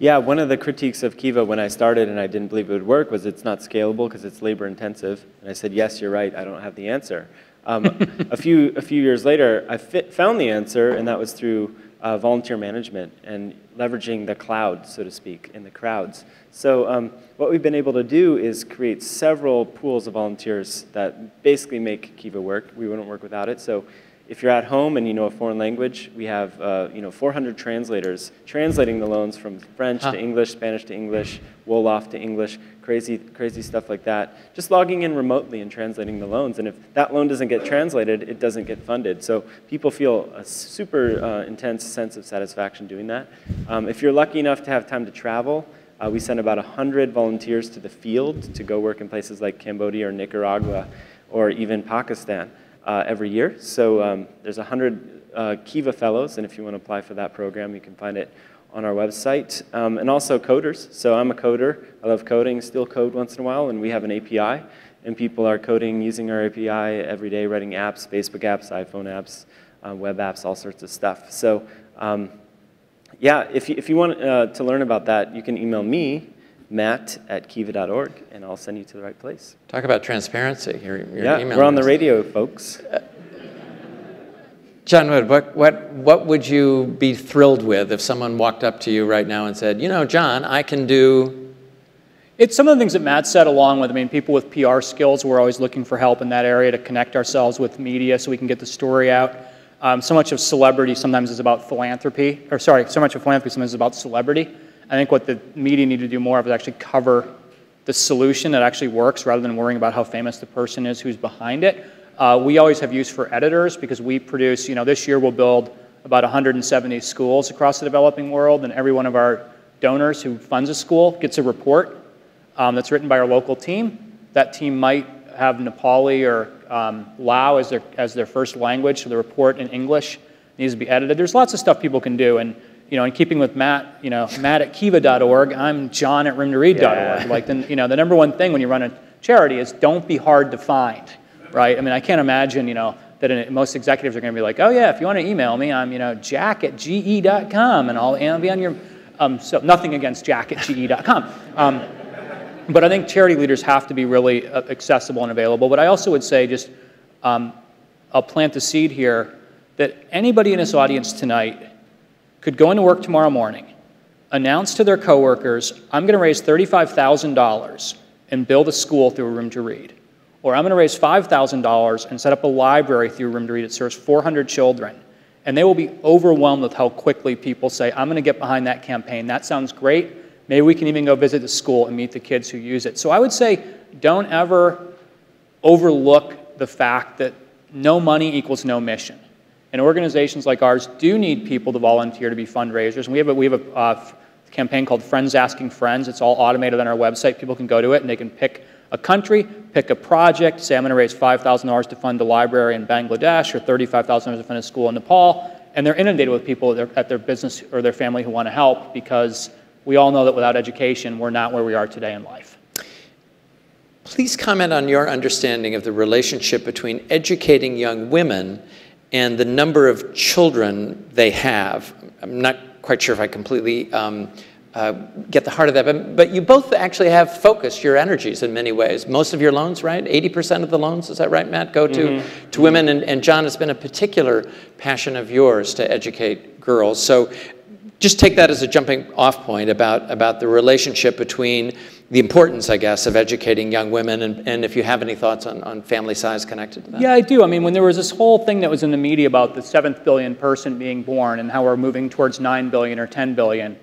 Yeah, one of the critiques of Kiva when I started and I didn't believe it would work was it's not scalable because it's labor intensive. And I said, yes, you're right, I don't have the answer. A few years later, I found the answer, and that was through volunteer management and leveraging the cloud, so to speak, in the crowds. So what we've been able to do is create several pools of volunteers that basically make Kiva work. We wouldn't work without it. So if you're at home and you know a foreign language, we have 400 translators translating the loans from French to English, Spanish to English, Wolof to English, crazy stuff like that. Just logging in remotely and translating the loans. And if that loan doesn't get translated, it doesn't get funded. So people feel a super intense sense of satisfaction doing that. If you're lucky enough to have time to travel, we send about 100 volunteers to the field to go work in places like Cambodia or Nicaragua or even Pakistan every year. So there's 100 Kiva Fellows, and if you want to apply for that program, you can find it on our website. And also coders. So I'm a coder. I love coding, still code once in a while, and we have an API. And people are coding using our API every day, writing apps, Facebook apps, iPhone apps, web apps, all sorts of stuff. So yeah, if you want to learn about that, you can email me, matt@kiva.org, and I'll send you to the right place. Talk about transparency. Your yeah, email we're on the list. radio, folks. John Wood, what would you be thrilled with if someone walked up to you right now and said, you know, John, I can do... It's some of the things that Matt said, along with, I mean, people with PR skills, we're always looking for help in that area to connect ourselves with media so we can get the story out. So much of celebrity sometimes is about philanthropy, or sorry, so much of philanthropy sometimes is about celebrity. I think what the media need to do more of is actually cover the solution that actually works rather than worrying about how famous the person is who's behind it. We always have use for editors because we produce, you know, this year we'll build about 170 schools across the developing world, and every one of our donors who funds a school gets a report that's written by our local team. That team might have Nepali or Lao as their first language, so the report in English needs to be edited. There's lots of stuff people can do, and you know, in keeping with Matt, you know, Matt@kiva.org, I'm John@roomtoread.org. Yeah. Like, you know, the number one thing when you run a charity is don't be hard to find, right? I mean, I can't imagine, you know, that most executives are going to be like, oh yeah, if you want to email me, I'm, you know, jack@ge.com, and I'll be on your, so nothing against jack@ge.com. But I think charity leaders have to be really accessible and available. But I also would say just, I'll plant the seed here, that anybody in this audience tonight could go into work tomorrow morning, announce to their coworkers, I'm going to raise $35,000 and build a school through a Room to Read. Or I'm going to raise $5,000 and set up a library through Room to Read that serves 400 children. And they will be overwhelmed with how quickly people say, I'm going to get behind that campaign. That sounds great. Maybe we can even go visit the school and meet the kids who use it. So I would say don't ever overlook the fact that no money equals no mission. And organizations like ours do need people to volunteer to be fundraisers. And we have a campaign called Friends Asking Friends. It's all automated on our website. People can go to it and they can pick a country, pick a project, say I'm going to raise $5,000 to fund a library in Bangladesh or $35,000 to fund a school in Nepal. And they're inundated with people at their business or their family who want to help, because we all know that without education, we're not where we are today in life. Please comment on your understanding of the relationship between educating young women and the number of children they have. I'm not quite sure if I completely get the heart of that, but you both actually have focused your energies in many ways. Most of your loans, right? 80% of the loans, is that right, Matt, go to women, and John, has been a particular passion of yours to educate girls. So just take that as a jumping off point about the relationship between the importance, I guess, of educating young women, and if you have any thoughts on family size connected to that. Yeah, I do. I mean, when there was this whole thing that was in the media about the 7th billion person being born and how we're moving towards 9 billion or 10 billion,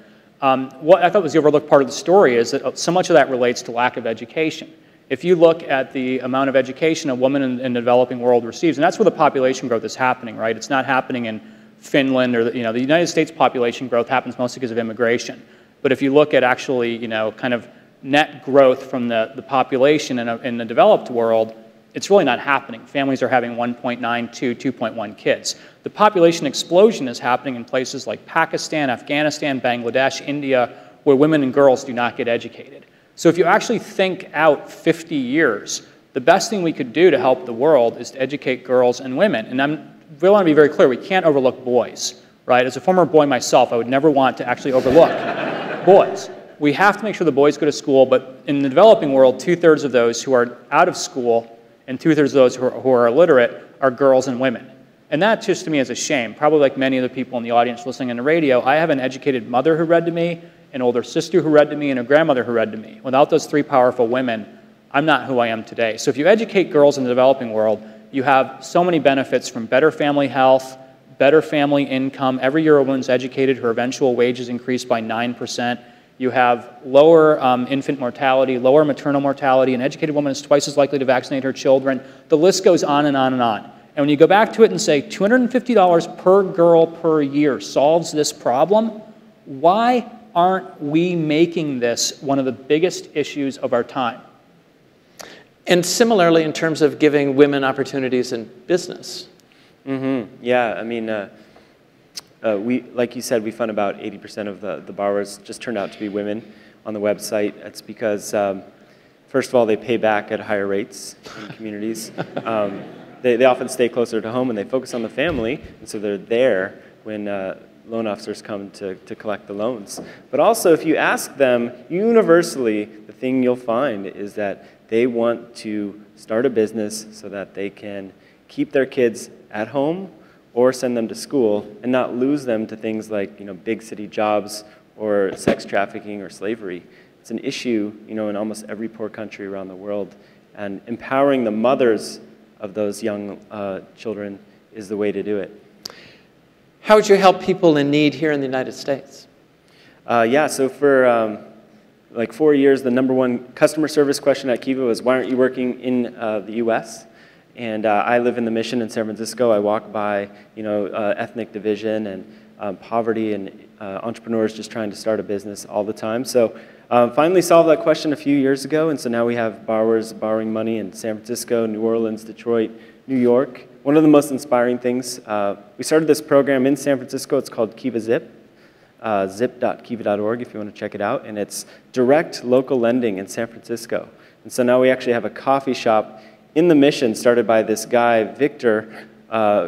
what I thought was the overlooked part of the story is that so much of that relates to lack of education. If you look at the amount of education a woman in the developing world receives, and that's where the population growth is happening, right? It's not happening in Finland, or the United States population growth happens mostly because of immigration. But if you look at actually, kind of net growth from the population in the developed world, it's really not happening. Families are having 1.9, 2.1 kids. The population explosion is happening in places like Pakistan, Afghanistan, Bangladesh, India, where women and girls do not get educated. So if you actually think out 50 years, the best thing we could do to help the world is to educate girls and women. And I want to be very clear, we can't overlook boys, right? As a former boy myself, I would never want to actually overlook boys. We have to make sure the boys go to school, but in the developing world, 2/3 of those who are out of school and 2/3 of those who are illiterate are girls and women. And that just to me is a shame. Probably like many of the people in the audience listening on the radio, I have an educated mother who read to me, an older sister who read to me, and a grandmother who read to me. Without those 3 powerful women, I'm not who I am today. So if you educate girls in the developing world, you have so many benefits, from better family health, better family income. Every year a woman's educated, her eventual wages increase by 9%. You have lower infant mortality, lower maternal mortality. An educated woman is twice as likely to vaccinate her children. The list goes on and on and on. And when you go back to it and say $250 per girl per year solves this problem, why aren't we making this one of the biggest issues of our time? And similarly, in terms of giving women opportunities in business. Yeah, I mean, like you said, we fund about 80% of the borrowers just turned out to be women on the website. That's because, first of all, they pay back at higher rates in communities. They often stay closer to home and they focus on the family, and so they're there when loan officers come to collect the loans. But also, if you ask them, universally, the thing you'll find is that they want to start a business so that they can keep their kids at home or send them to school and not lose them to things like, big city jobs or sex trafficking or slavery. It's an issue, in almost every poor country around the world. And empowering the mothers of those young children is the way to do it. How would you help people in need here in the United States? Yeah, so for like 4 years, the #1 customer service question at Kiva was, why aren't you working in the US? And I live in the Mission in San Francisco. I walk by, ethnic division and poverty and entrepreneurs just trying to start a business all the time. So finally solved that question a few years ago, and so now we have borrowers borrowing money in San Francisco, New Orleans, Detroit, New York. One of the most inspiring things, we started this program in San Francisco. It's called Kiva Zip, zip.kiva.org if you want to check it out, and it's direct local lending in San Francisco. And so now we actually have a coffee shop in the Mission started by this guy, Victor,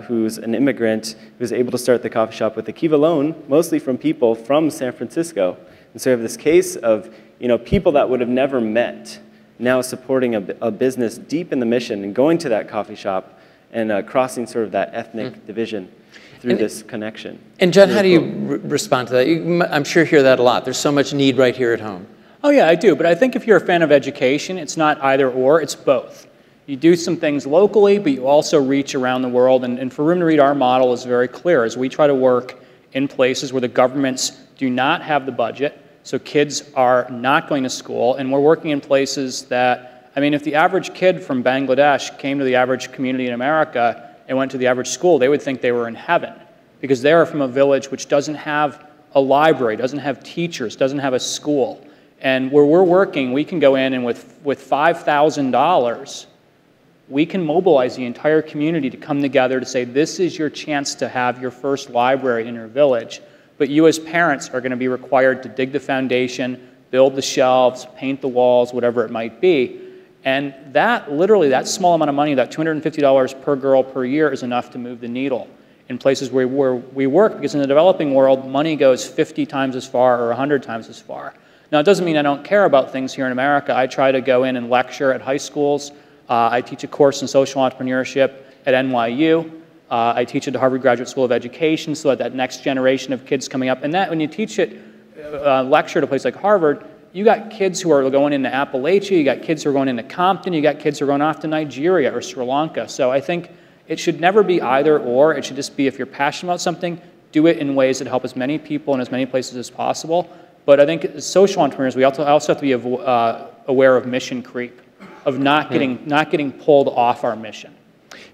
who's an immigrant, who's able to start the coffee shop with a Kiva loan, mostly from people from San Francisco. And so we have this case of people that would have never met now supporting a business deep in the Mission and going to that coffee shop and crossing sort of that ethnic division through this connection. And John, how do you respond to that? I'm sure you hear that a lot. There's so much need right here at home. Oh yeah, I do. But I think if you're a fan of education, it's not either or, it's both. You do some things locally, but you also reach around the world. And for Room to Read, our model is very clear, as we try to work in places where the governments do not have the budget, so kids are not going to school, and we're working in places that, I mean, if the average kid from Bangladesh came to the average community in America and went to the average school, they would think they were in heaven, because they are from a village which doesn't have a library, doesn't have teachers, doesn't have a school. And where we're working, we can go in and with $5,000, we can mobilize the entire community to come together to say, this is your chance to have your first library in your village, but you as parents are going to be required to dig the foundation, build the shelves, paint the walls, whatever it might be. And that, literally, that small amount of money, that $250 per girl per year, is enough to move the needle in places where we work, because in the developing world, money goes 50 times as far or 100 times as far. Now, it doesn't mean I don't care about things here in America. I try to go in and lecture at high schools. I teach a course in social entrepreneurship at NYU. I teach at the Harvard Graduate School of Education, so that next generation of kids coming up. And that, when you teach it, lecture at a place like Harvard, you got kids who are going into Appalachia, you got kids who are going into Compton, you got kids who are going off to Nigeria or Sri Lanka. So I think it should never be either or. It should just be, if you're passionate about something, do it in ways that help as many people in as many places as possible. But I think as social entrepreneurs, we also have to be aware of mission creep, of not getting pulled off our mission.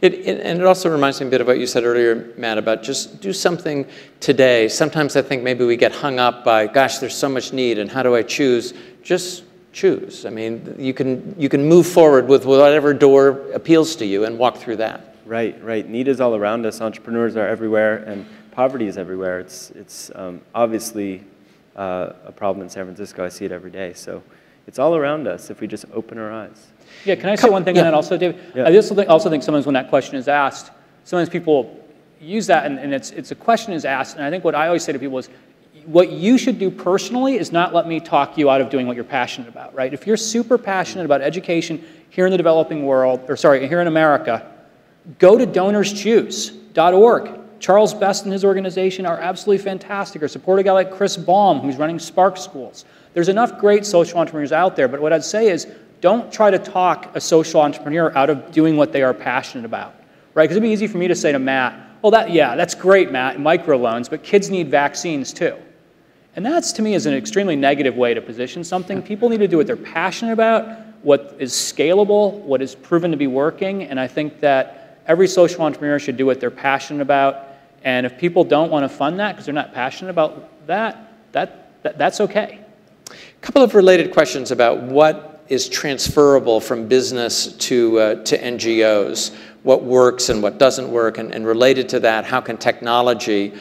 And it also reminds me a bit of what you said earlier, Matt, about just do something today. Sometimes I think maybe we get hung up by, gosh, there's so much need, and how do I choose? Just choose. I mean, you can move forward with whatever door appeals to you and walk through that. Right, right. Need is all around us. Entrepreneurs are everywhere, and poverty is everywhere. It's obviously a problem in San Francisco. I see it every day. So it's all around us if we just open our eyes. Yeah, can I say one thing on that also, David? Yeah. I also think sometimes when that question is asked, sometimes people use that and it's a question is asked, and I think what I always say to people is, what you should do personally is not let me talk you out of doing what you're passionate about, right? If you're super passionate about education here in the developing world, or sorry, here in America, go to donorschoose.org. Charles Best and his organization are absolutely fantastic, or support a guy like Chris Baum, who's running Spark Schools. There's enough great social entrepreneurs out there, but what I'd say is, don't try to talk a social entrepreneur out of doing what they are passionate about, right? Because it'd be easy for me to say to Matt, well, that's great, Matt, microloans, but kids need vaccines too. And that's, to me, is an extremely negative way to position something. People need to do what they're passionate about, what is scalable, what is proven to be working, and I think that every social entrepreneur should do what they're passionate about, and if people don't want to fund that because they're not passionate about that's okay. A couple of related questions about what is transferable from business to NGOs. What works and what doesn't work, and related to that, how can technology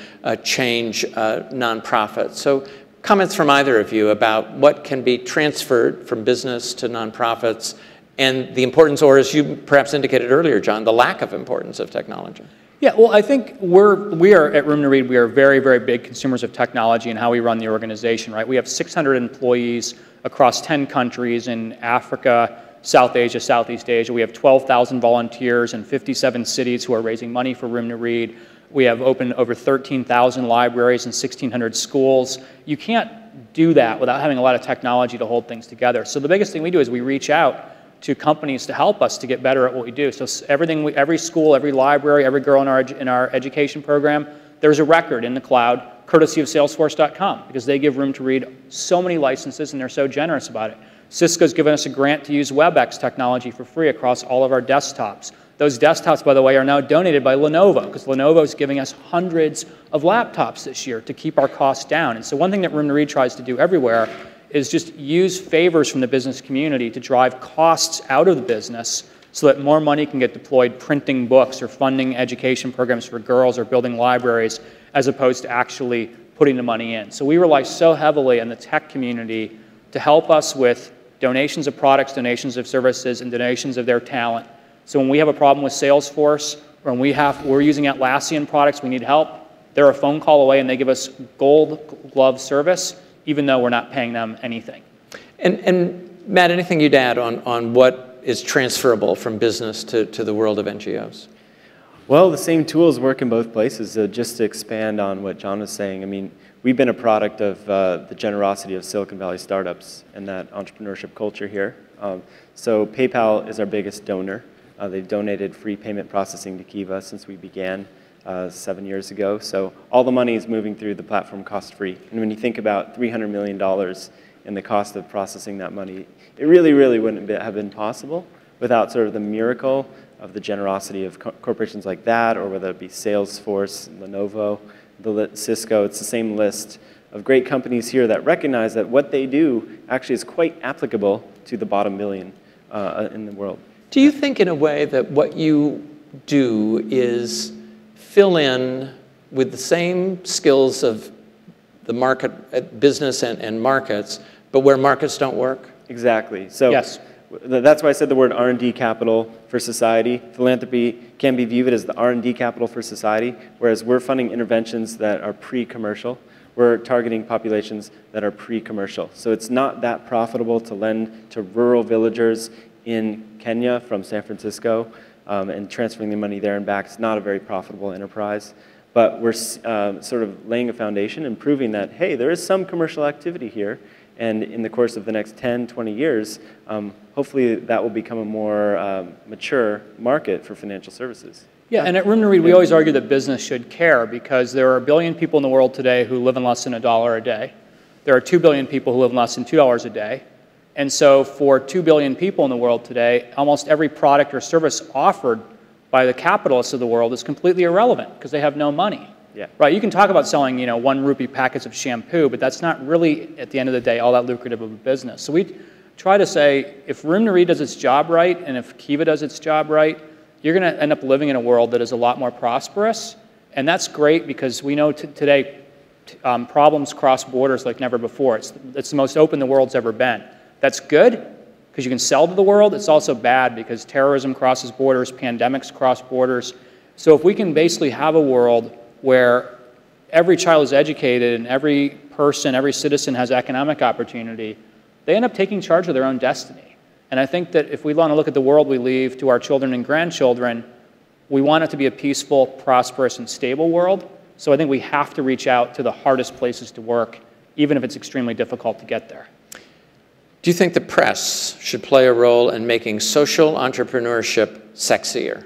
change nonprofits? So comments from either of you about what can be transferred from business to nonprofits and the importance, or as you perhaps indicated earlier, John, the lack of importance of technology. Yeah, well, I think we are at Room to Read, we are very, very big consumers of technology and how we run the organization, right? We have 600 employees across 10 countries in Africa, South Asia, Southeast Asia. We have 12,000 volunteers in 57 cities who are raising money for Room to Read. We have opened over 13,000 libraries and 1,600 schools. You can't do that without having a lot of technology to hold things together. So the biggest thing we do is we reach out to companies to help us to get better at what we do. So every school, every library, every girl in our education program, there's a record in the cloud, courtesy of Salesforce.com, because they give Room to Read so many licenses and they're so generous about it. Cisco's given us a grant to use WebEx technology for free across all of our desktops. Those desktops, by the way, are now donated by Lenovo, because Lenovo is giving us hundreds of laptops this year to keep our costs down. And so one thing that Room to Read tries to do everywhere is just use favors from the business community to drive costs out of the business so that more money can get deployed printing books or funding education programs for girls or building libraries, as opposed to actually putting the money in. So we rely so heavily on the tech community to help us with donations of products, donations of services, and donations of their talent. So when we have a problem with Salesforce, or when we're using Atlassian products, we need help, they're a phone call away and they give us gold glove service, even though we're not paying them anything. And Matt, anything you'd add on what is transferable from business to the world of NGOs? Well, the same tools work in both places. Just to expand on what John was saying, I mean, we've been a product of the generosity of Silicon Valley startups and that entrepreneurship culture here. So PayPal is our biggest donor. They've donated free payment processing to Kiva since we began 7 years ago. So all the money is moving through the platform cost-free. And when you think about $300 million in the cost of processing that money, it really, really wouldn't have been possible without sort of the miracle of the generosity of corporations like that, or whether it be Salesforce, Lenovo, Cisco. It's the same list of great companies here that recognize that what they do actually is quite applicable to the bottom million in the world. Do you think in a way that what you do is fill in with the same skills of the market, business and markets, but where markets don't work? Exactly. So yes. That's why I said the word R&D capital for society. Philanthropy can be viewed as the R&D capital for society, whereas we're funding interventions that are pre-commercial. We're targeting populations that are pre-commercial. So it's not that profitable to lend to rural villagers in Kenya from San Francisco and transferring the money there and back. It's not a very profitable enterprise. But we're sort of laying a foundation and proving that, hey, there is some commercial activity here. And in the course of the next 10, 20 years, hopefully that will become a more mature market for financial services. Yeah, and at Room to Read, we always argue that business should care, because there are 1 billion people in the world today who live on less than $1 a day. There are 2 billion people who live on less than $2 a day. And so for 2 billion people in the world today, almost every product or service offered by the capitalists of the world is completely irrelevant because they have no money. Yeah. Right, you can talk about selling, 1 rupee packets of shampoo, but that's not really, at the end of the day, all that lucrative of a business. So we try to say, if Room to Read does its job right, and if Kiva does its job right, you're going to end up living in a world that is a lot more prosperous. And that's great because we know today problems cross borders like never before. It's the most open the world's ever been. That's good because you can sell to the world. It's also bad because terrorism crosses borders, pandemics cross borders. So if we can basically have a world where every child is educated and every person, every citizen has economic opportunity, they end up taking charge of their own destiny. And I think that if we want to look at the world we leave to our children and grandchildren, we want it to be a peaceful, prosperous, and stable world. So I think we have to reach out to the hardest places to work, even if it's extremely difficult to get there. Do you think the press should play a role in making social entrepreneurship sexier?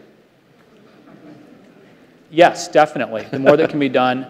Yes, definitely. The more that can be done.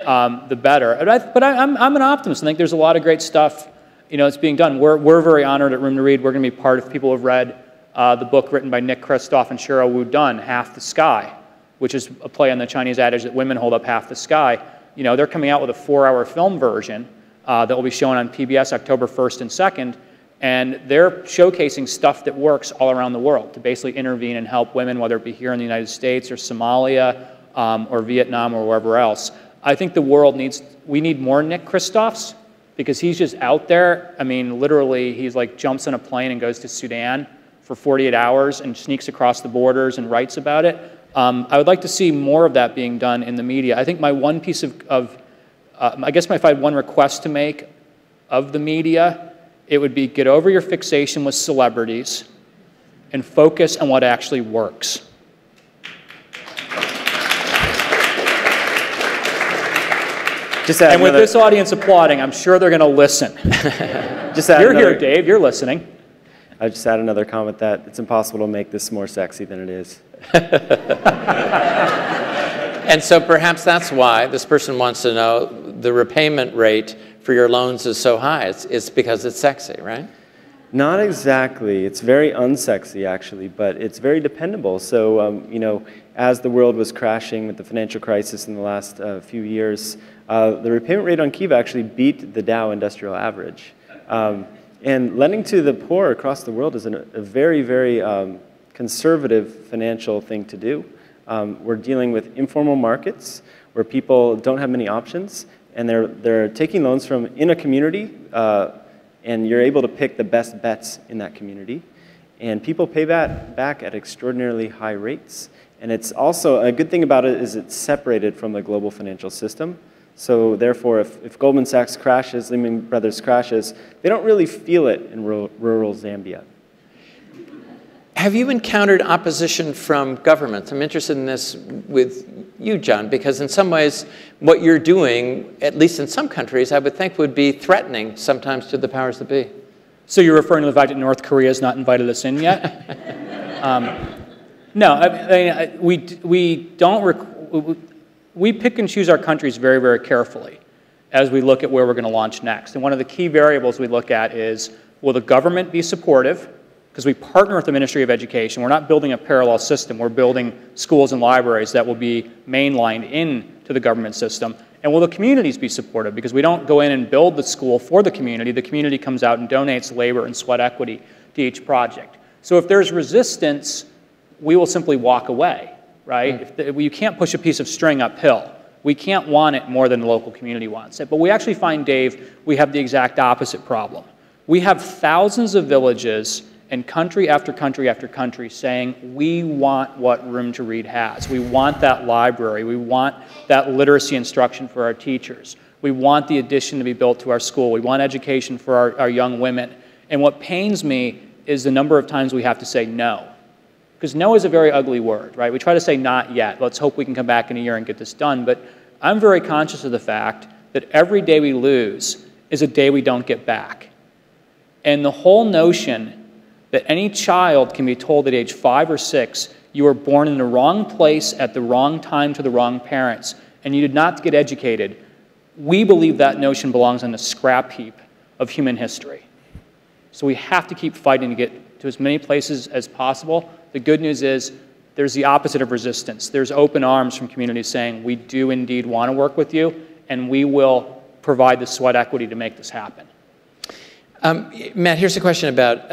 the better. But I'm an optimist. I think there's a lot of great stuff, that's being done. We're very honored at Room to Read. We're going to be part of, people who have read the book written by Nick Kristof and Cheryl Wu Dunn, Half the Sky, which is a play on the Chinese adage that women hold up half the sky. They're coming out with a 4-hour film version that will be shown on PBS October 1st and 2nd, and they're showcasing stuff that works all around the world to basically intervene and help women, whether it be here in the United States or Somalia or Vietnam or wherever else. I think the world we need more Nick Kristofs, because he's just out there. I mean, literally, he's like jumps in a plane and goes to Sudan for 48 hours and sneaks across the borders and writes about it. I would like to see more of that being done in the media. I think my one piece I guess if I had one request to make of the media, it would be get over your fixation with celebrities and focus on what actually works. And with this audience applauding, I'm sure they're going to listen. You're here, Dave. You're listening. I just add another comment that it's impossible to make this more sexy than it is. And so perhaps that's why this person wants to know the repayment rate for your loans is so high. It's because it's sexy, right? Not exactly. It's very unsexy, actually, but it's very dependable. So, as the world was crashing with the financial crisis in the last few years, the repayment rate on Kiva actually beat the Dow Industrial Average. And lending to the poor across the world is a very, very conservative financial thing to do. We're dealing with informal markets where people don't have many options, and they're taking loans from in a community, and you're able to pick the best bets in that community. And people pay that back at extraordinarily high rates. And it's also, a good thing about it is it's separated from the global financial system. So therefore, if Goldman Sachs crashes, Lehman Brothers crashes, they don't really feel it in rural Zambia. Have you encountered opposition from governments? I'm interested in this with you, John, because in some ways, what you're doing, at least in some countries, I would think would be threatening sometimes to the powers that be. So you're referring to the fact that North Korea has not invited us in yet? No, we pick and choose our countries very, very carefully as we look at where we're going to launch next. And one of the key variables we look at is, will the government be supportive? Because we partner with the Ministry of Education. We're not building a parallel system. We're building schools and libraries that will be mainlined into the government system. And will the communities be supportive? Because we don't go in and build the school for the community. The community comes out and donates labor and sweat equity to each project. So if there's resistance, we will simply walk away, right? You can't push a piece of string uphill. We can't want it more than the local community wants it. But we actually find, Dave, we have the exact opposite problem. We have thousands of villages and country after country after country saying, we want what Room to Read has. We want that library. We want that literacy instruction for our teachers. We want the addition to be built to our school. We want education for our young women. And what pains me is the number of times we have to say no. Because no is a very ugly word, right? We try to say not yet. Let's hope we can come back in a year and get this done. But I'm very conscious of the fact that every day we lose is a day we don't get back. And the whole notion that any child can be told at age 5 or 6, you were born in the wrong place at the wrong time to the wrong parents, and you did not get educated, we believe that notion belongs on the scrap heap of human history. So we have to keep fighting to get to as many places as possible. The good news is there's the opposite of resistance. There's open arms from communities saying, we do indeed want to work with you, and we will provide the sweat equity to make this happen. Matt, here's a question about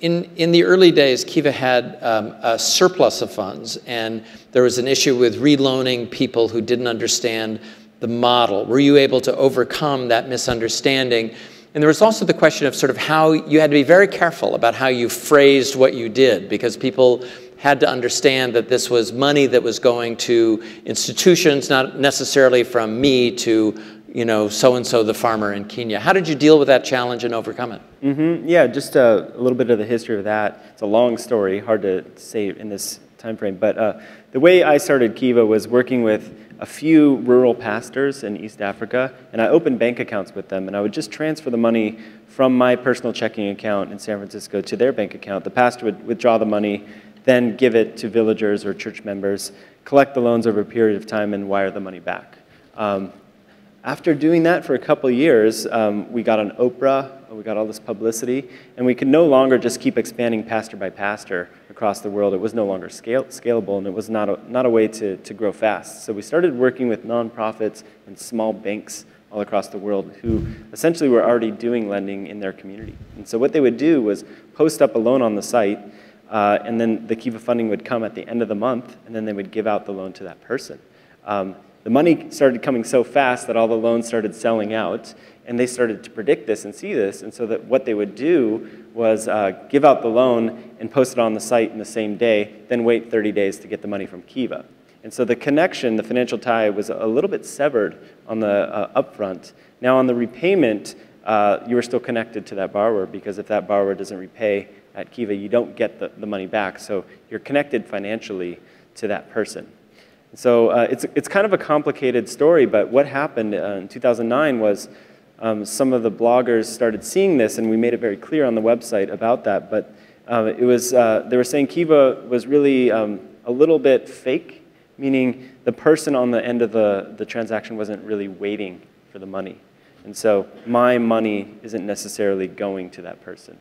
in the early days, Kiva had a surplus of funds, and there was an issue with reloaning people who didn't understand the model. Were you able to overcome that misunderstanding? And there was also the question of sort of how you had to be very careful about how you phrased what you did, because people had to understand that this was money that was going to institutions, not necessarily from me to so-and-so the farmer in Kenya. How did you deal with that challenge and overcome it? Yeah, just a little bit of the history of that. It's a long story, hard to say in this time frame. But the way I started Kiva was working with a few rural pastors in East Africa, and I opened bank accounts with them, and I would just transfer the money from my personal checking account in San Francisco to their bank account. The pastor would withdraw the money, then give it to villagers or church members, collect the loans over a period of time, and wire the money back. After doing that for a couple of years, we got on Oprah, we got all this publicity, and we could no longer just keep expanding pastor by pastor across the world. It was no longer scalable, and it was not a way to grow fast. So we started working with nonprofits and small banks all across the world who essentially were already doing lending in their community. And so what they would do was post up a loan on the site, and then the Kiva funding would come at the end of the month, and then they would give out the loan to that person. The money started coming so fast that all the loans started selling out, and they started to predict this and see this, and so that what they would do was give out the loan and post it on the site in the same day, then wait 30 days to get the money from Kiva. And so the connection, the financial tie, was a little bit severed on the upfront. Now on the repayment, you are still connected to that borrower, because if that borrower doesn't repay at Kiva, you don't get the money back. So you're connected financially to that person. So it's kind of a complicated story, but what happened in 2009 was some of the bloggers started seeing this, and we made it very clear on the website about that, but it was, they were saying Kiva was really a little bit fake, meaning the person on the end of the transaction wasn't really waiting for the money. And so my money isn't necessarily going to that person.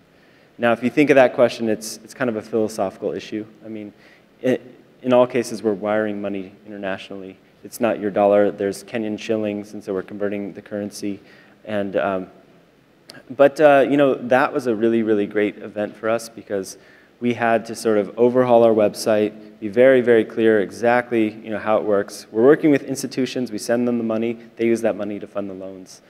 Now, if you think of that question, it's kind of a philosophical issue. I mean, in all cases, we're wiring money internationally. It's not your dollar. There's Kenyan shillings, and so we're converting the currency. And, you know, that was a really, really great event for us, because we had to sort of overhaul our website, be very, very clear exactly, you know, how it works. We're working with institutions. We send them the money. They use that money to fund the loans.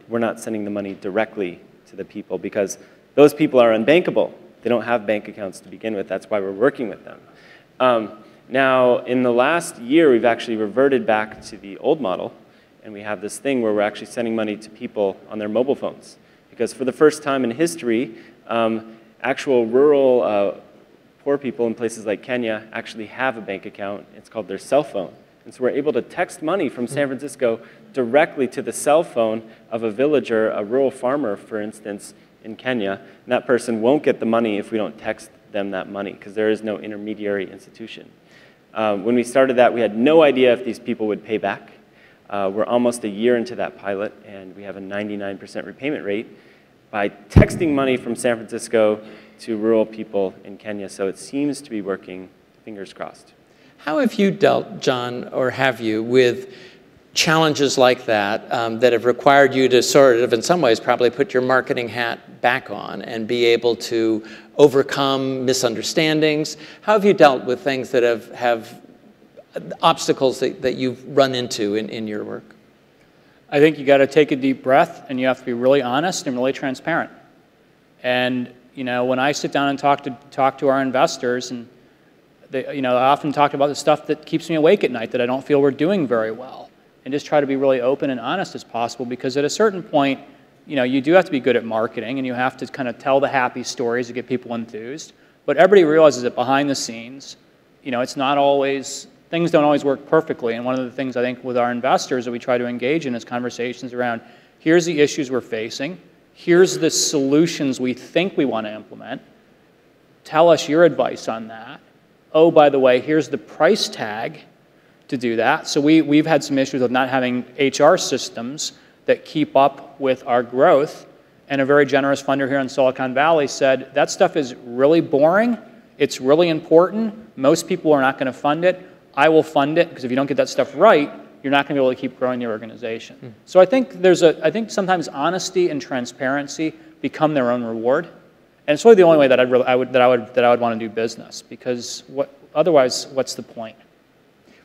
We're not sending the money directly to the people, because those people are unbankable. They don't have bank accounts to begin with. That's why we're working with them. Now, in the last year, we've actually reverted back to the old model, and we have this thing where we're actually sending money to people on their mobile phones. Because for the first time in history, actual rural poor people in places like Kenya actually have a bank account. It's called their cell phone. And so we're able to text money from San Francisco directly to the cell phone of a villager, a rural farmer, for instance, in Kenya. And that person won't get the money if we don't text them that money, because there is no intermediary institution. When we started that, we had no idea if these people would pay back. We're almost a year into that pilot, and we have a 99% repayment rate by texting money from San Francisco to rural people in Kenya. So it seems to be working, fingers crossed. How have you dealt, John, or have you, with challenges like that that have required you to sort of, in some ways, probably put your marketing hat back on and be able to overcome misunderstandings? How have you dealt with things that have obstacles that you've run into in your work? I think you got to take a deep breath, and you have to be really honest and really transparent. And you know, when I sit down and talk to our investors, and they, you know, I often talk about the stuff that keeps me awake at night that I don't feel we're doing very well, and just try to be really open and honest as possible, because at a certain point, you know, you do have to be good at marketing, and you have to kind of tell the happy stories to get people enthused. But everybody realizes that behind the scenes, you know, it's not always, things don't always work perfectly. And one of the things I think with our investors that we try to engage in is conversations around, here's the issues we're facing, here's the solutions we think we want to implement, tell us your advice on that. Oh, by the way, here's the price tag to do that. So we've had some issues of not having HR systems that keep up with our growth. And a very generous funder here in Silicon Valley said, that stuff is really boring. It's really important. Most people are not going to fund it. I will fund it, because if you don't get that stuff right, you're not going to be able to keep growing the organization. So I think I think sometimes honesty and transparency become their own reward. And it's really the only way that I would want to do business, because otherwise, what's the point?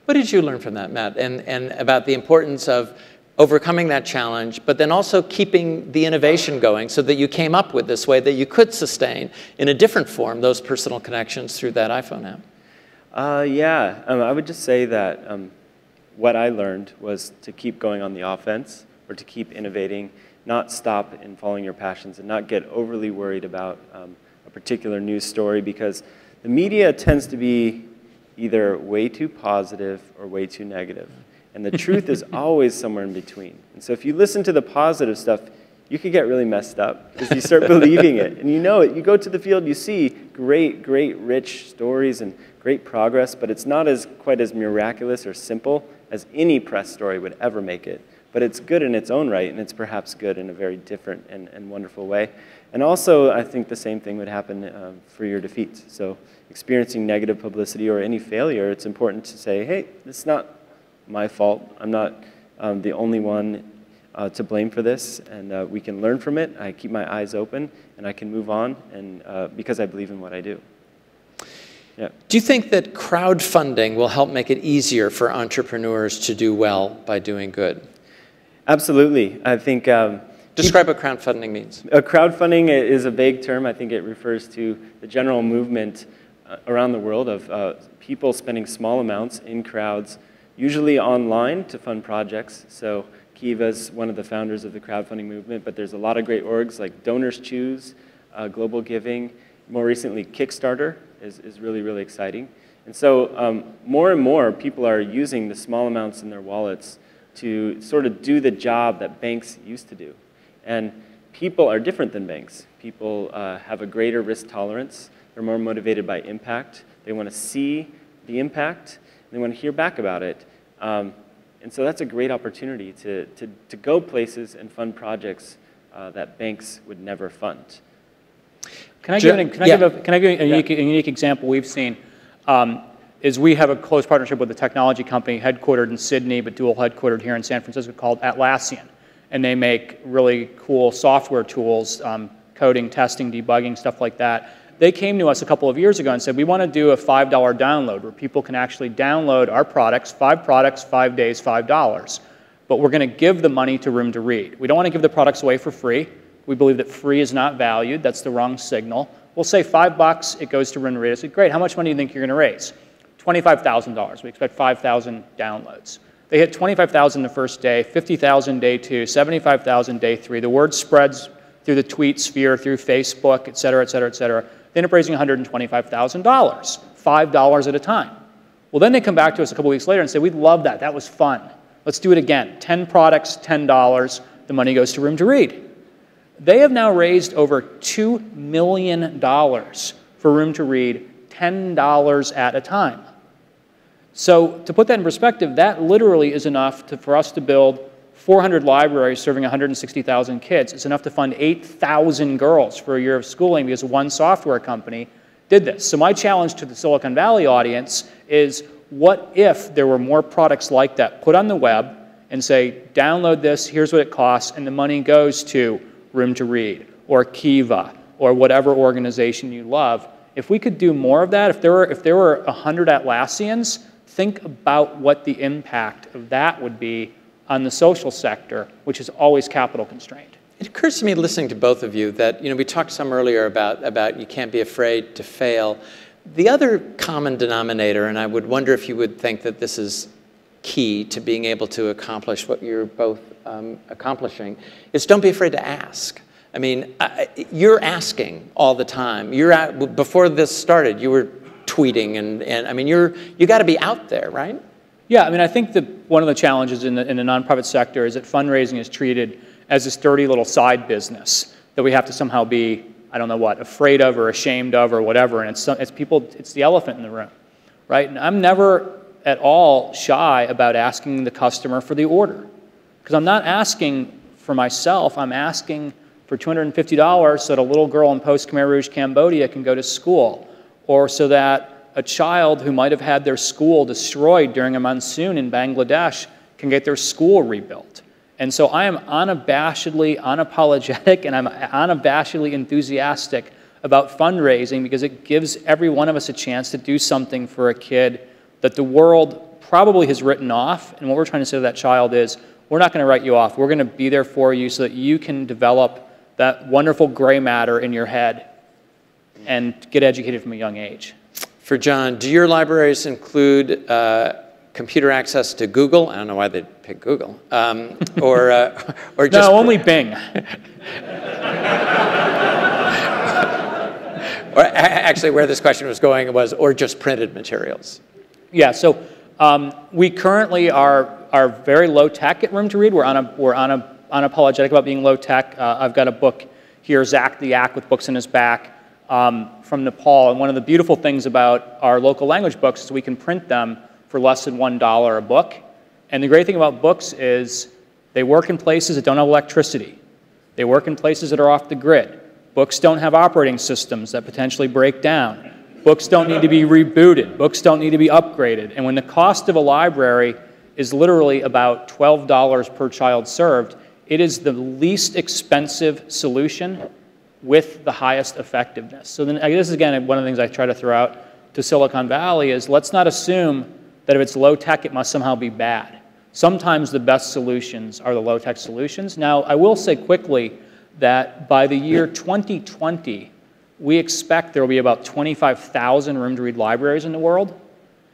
What did you learn from that, Matt, and about the importance of overcoming that challenge, but then also keeping the innovation going so that you came up with this way that you could sustain in a different form those personal connections through that iPhone app? I would just say that what I learned was to keep going on the offense, or to keep innovating, not stop in following your passions, and not get overly worried about a particular news story, because the media tends to be either way too positive or way too negative. And the truth is always somewhere in between. And so if you listen to the positive stuff, you could get really messed up, because you start believing it. And you know it. You go to the field, you see great, rich stories and great progress, but it's not quite as miraculous or simple as any press story would ever make it. But it's good in its own right, and it's perhaps good in a very different and wonderful way. And also, I think the same thing would happen for your defeats. So experiencing negative publicity or any failure, it's important to say, hey, it's not my fault. I'm not the only one to blame for this, and we can learn from it. I keep my eyes open, and I can move on, and because I believe in what I do. Yeah. Do you think that crowdfunding will help make it easier for entrepreneurs to do well by doing good? Absolutely. I think... Describe what crowdfunding means. Crowdfunding is a vague term. I think it refers to the general movement around the world of people spending small amounts in crowds, usually online, to fund projects. So Kiva's one of the founders of the crowdfunding movement, but there's a lot of great orgs like Donors Choose, Global Giving. More recently, Kickstarter is really, really exciting. And so more and more people are using the small amounts in their wallets to sort of do the job that banks used to do. And people are different than banks. People have a greater risk tolerance. They're more motivated by impact. They want to see the impact. They want to hear back about it. And so that's a great opportunity to go places and fund projects that banks would never fund. Can I give a unique example we've seen? Is we have a close partnership with a technology company headquartered in Sydney, but dual headquartered here in San Francisco, called Atlassian. And they make really cool software tools, coding, testing, debugging, stuff like that. They came to us a couple of years ago and said, we want to do a $5 download where people can actually download our products, 5 days, $5. But we're going to give the money to Room to Read. We don't want to give the products away for free. We believe that free is not valued. That's the wrong signal. We'll say $5, it goes to Room to Read. I said, great, how much money do you think you're going to raise? $25,000. We expect 5,000 downloads. They hit 25,000 the first day, 50,000 day 2, 75,000 day 3. The word spreads through the tweet sphere, through Facebook, et cetera, et cetera, et cetera. They end up raising $125,000, $5 at a time. Well, then they come back to us a couple weeks later and say, we love that. That was fun. Let's do it again. 10 products, $10. The money goes to Room to Read. They have now raised over $2 million for Room to Read, $10 at a time. So to put that in perspective, that literally is enough for us to build 400 libraries serving 160,000 kids. It's enough to fund 8,000 girls for a year of schooling because one software company did this. So my challenge to the Silicon Valley audience is, what if there were more products like that put on the web and say, download this, here's what it costs, and the money goes to Room to Read or Kiva or whatever organization you love. If we could do more of that, if there were 100 Atlassians, think about what the impact of that would be on the social sector, which is always capital constrained. It occurs to me, listening to both of you, that we talked some earlier about you can't be afraid to fail. The other common denominator, and I would wonder if you would think that this is key to being able to accomplish what you're both accomplishing, is don't be afraid to ask. I mean, you're asking all the time. Before this started, you were tweeting, and I mean, you got to be out there, right? Yeah, I mean, I think that one of the challenges in the nonprofit sector is that fundraising is treated as this dirty little side business that we have to somehow be, I don't know what, afraid of or ashamed of or whatever, and it's the elephant in the room, right? And I'm never at all shy about asking the customer for the order, because I'm not asking for myself, I'm asking for $250 so that a little girl in Post-Khmer Rouge, Cambodia can go to school, or so that a child who might have had their school destroyed during a monsoon in Bangladesh can get their school rebuilt. And so I am unabashedly unapologetic and I'm unabashedly enthusiastic about fundraising because it gives every one of us a chance to do something for a kid that the world probably has written off. And what we're trying to say to that child is, we're not going to write you off. We're going to be there for you so that you can develop that wonderful gray matter in your head and get educated from a young age. For John, do your libraries include computer access to Google? I don't know why they'd pick Google. Or just... No, only Bing. Or actually, where this question was going was, or just printed materials. Yeah, so we currently are very low tech at Room to Read. We're unapologetic about being low tech. I've got a book here, Zach the Yak with books in his back. from Nepal. And one of the beautiful things about our local language books is we can print them for less than $1 a book. And the great thing about books is they work in places that don't have electricity. They work in places that are off the grid. Books don't have operating systems that potentially break down. Books don't need to be rebooted. Books don't need to be upgraded. And when the cost of a library is literally about $12 per child served, it is the least expensive solution with the highest effectiveness. So then, this is again one of the things I try to throw out to Silicon Valley is let's not assume that if it's low tech, it must somehow be bad. Sometimes the best solutions are the low tech solutions. Now, I will say quickly that by the year 2020, we expect there will be about 25,000 room-to-read libraries in the world.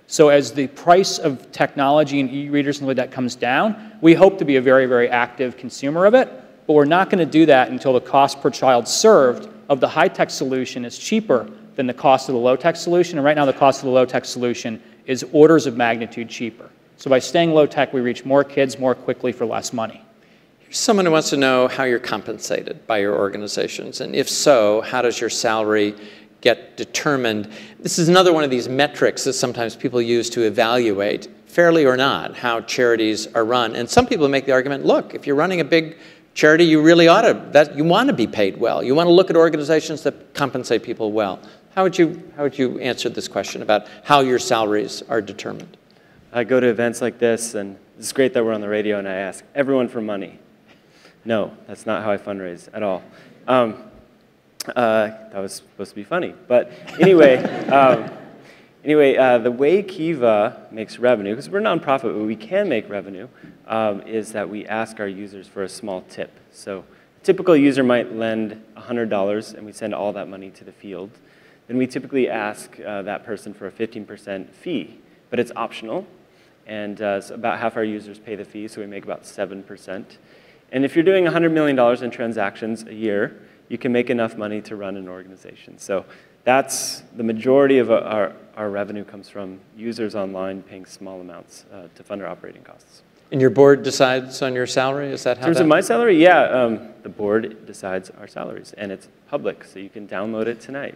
So as the price of technology and e-readers and like that comes down, we hope to be a very, very active consumer of it, but we're not going to do that until the cost per child served of the high-tech solution is cheaper than the cost of the low-tech solution. And right now, the cost of the low-tech solution is orders of magnitude cheaper. So by staying low-tech, we reach more kids more quickly for less money. Here's someone who wants to know how you're compensated by your organizations. And if so, how does your salary get determined? This is another one of these metrics that sometimes people use to evaluate, fairly or not, how charities are run. And some people make the argument, look, if you're running a big charity, you really ought to, you want to be paid well. You want to look at organizations that compensate people well. How would you answer this question about how your salaries are determined? I go to events like this, and it's great that we're on the radio, and I ask everyone for money. No, that's not how I fundraise at all. That was supposed to be funny. But anyway, the way Kiva makes revenue, because we're a nonprofit, but we can make revenue, is that we ask our users for a small tip. So a typical user might lend $100, and we send all that money to the field. Then we typically ask that person for a 15% fee, but it's optional. And so about half our users pay the fee, so we make about 7%. And if you're doing $100 million in transactions a year, you can make enough money to run an organization. So that's the majority of our revenue comes from users online paying small amounts to fund our operating costs. And your board decides on your salary? Is that how? In terms of my salary, yeah, the board decides our salaries, and it's public, so you can download it tonight.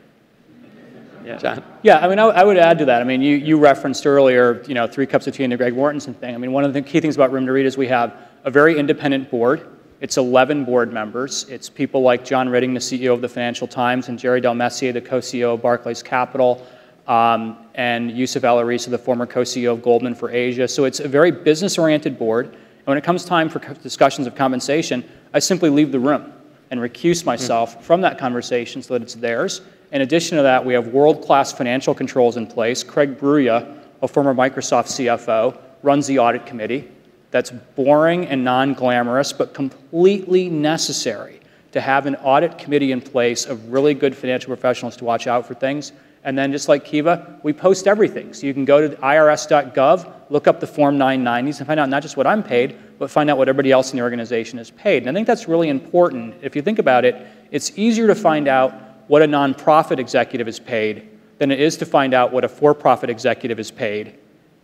Yeah. John? Yeah, I mean, I would add to that. I mean, you referenced earlier, 3 cups of tea and the Greg Mortensen thing. I mean, one of the key things about Room to Read is we have a very independent board. It's 11 board members. It's people like John Ridding, the CEO of the Financial Times, and Jerry Del Messier, the co-CEO of Barclays Capital, and Yusuf Al-Arisa, the former co-CEO of Goldman for Asia. So it's a very business-oriented board. And when it comes time for discussions of compensation, I simply leave the room and recuse myself from that conversation so that it's theirs. In addition to that, we have world-class financial controls in place. Craig Bruya, a former Microsoft CFO, runs the audit committee. That's boring and non-glamorous, but completely necessary to have an audit committee in place of really good financial professionals to watch out for things. And then just like Kiva, we post everything. So you can go to irs.gov, look up the Form 990s, and find out not just what I'm paid, but find out what everybody else in the organization is paid. And I think that's really important. If you think about it, it's easier to find out what a nonprofit executive is paid than it is to find out what a for-profit executive is paid,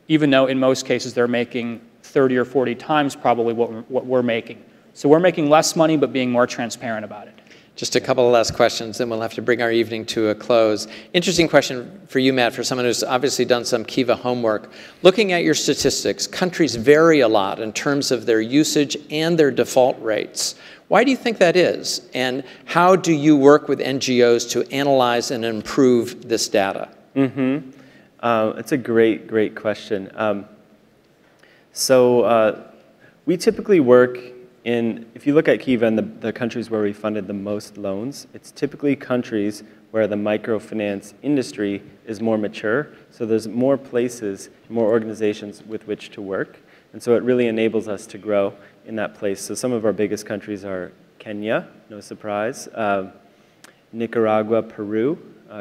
even though in most cases they're making 30 or 40 times probably what we're making. So we're making less money, but being more transparent about it. Just a couple of last questions, then we'll have to bring our evening to a close. Interesting question for you, Matt, for someone who's obviously done some Kiva homework. Looking at your statistics, countries vary a lot in terms of their usage and their default rates. Why do you think that is? And how do you work with NGOs to analyze and improve this data? It's a great question. We typically work in, if you look at Kiva and the countries where we funded the most loans, it's typically countries where the microfinance industry is more mature. So there's more places, more organizations with which to work. And so it really enables us to grow in that place. So some of our biggest countries are Kenya, no surprise, Nicaragua, Peru,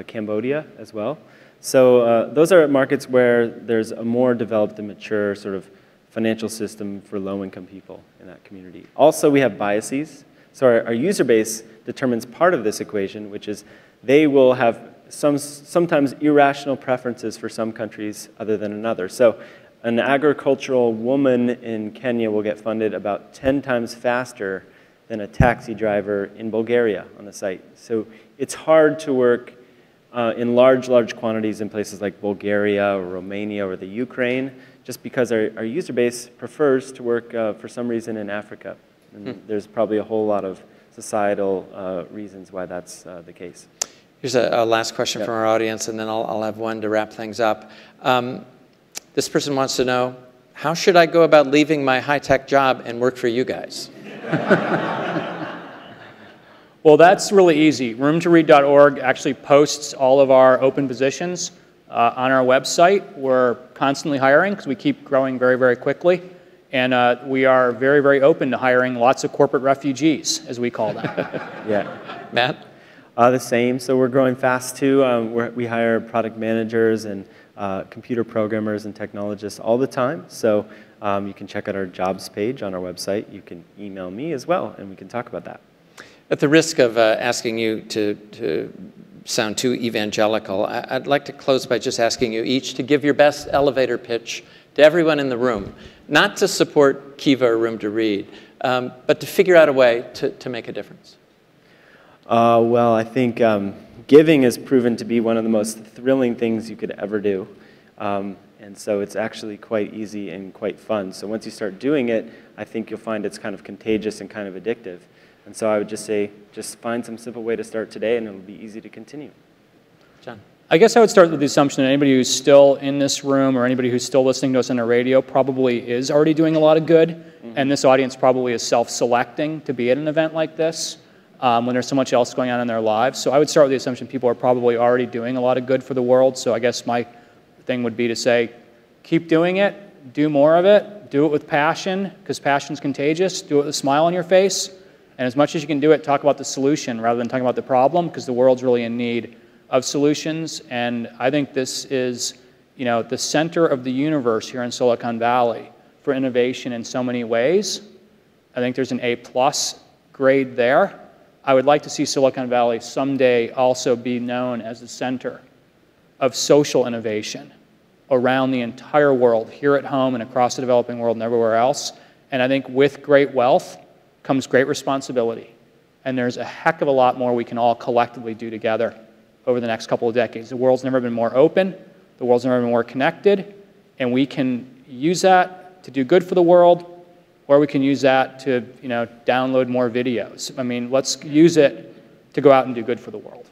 Cambodia as well. So those are markets where there's a more developed and mature sort of financial system for low-income people in that community. Also, we have biases. So our user base determines part of this equation, which is they will have sometimes irrational preferences for some countries other than another. So an agricultural woman in Kenya will get funded about 10 times faster than a taxi driver in Bulgaria on the site. So it's hard to work in large quantities in places like Bulgaria or Romania or the Ukraine, just because our user base prefers to work for some reason in Africa. And there's probably a whole lot of societal reasons why that's the case. Here's a last question from our audience, and then I'll have one to wrap things up. This person wants to know, how should I go about leaving my high-tech job and work for you guys? Well, that's really easy. roomtoread.org actually posts all of our open positions on our website. We're constantly hiring because we keep growing very, very quickly. And we are very, very open to hiring lots of corporate refugees, as we call them. Yeah. Matt? The same. So we're growing fast, too. We hire product managers and computer programmers and technologists all the time. So you can check out our jobs page on our website. You can email me as well, and we can talk about that. At the risk of asking you to sound too evangelical, I'd like to close by just asking you each to give your best elevator pitch to everyone in the room, not to support Kiva or Room to Read, but to figure out a way to make a difference. Well, I think giving has proven to be one of the most thrilling things you could ever do. And so it's actually quite easy and quite fun. So once you start doing it, I think you'll find it's kind of contagious and kind of addictive. And so I would just say, just find some simple way to start today, and it'll be easy to continue. John? I guess I would start with the assumption that anybody who's still in this room or anybody who's still listening to us on the radio probably is already doing a lot of good, and this audience probably is self-selecting to be at an event like this when there's so much else going on in their lives. So I would start with the assumption people are probably already doing a lot of good for the world. So I guess my thing would be to say, keep doing it, do more of it, do it with passion, because passion's contagious, do it with a smile on your face, and as much as you can do it, talk about the solution rather than talking about the problem, because the world's really in need of solutions. And I think this is, the center of the universe here in Silicon Valley for innovation in so many ways. I think there's an A+ grade there. I would like to see Silicon Valley someday also be known as the center of social innovation around the entire world, here at home and across the developing world and everywhere else. And I think with great wealth comes great responsibility. And there's a heck of a lot more we can all collectively do together over the next couple of decades. The world's never been more open, the world's never been more connected, and we can use that to do good for the world, or we can use that to download more videos. I mean, let's use it to go out and do good for the world.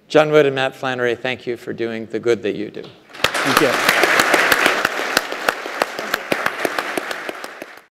John Wood and Matt Flannery, thank you for doing the good that you do. Thank you.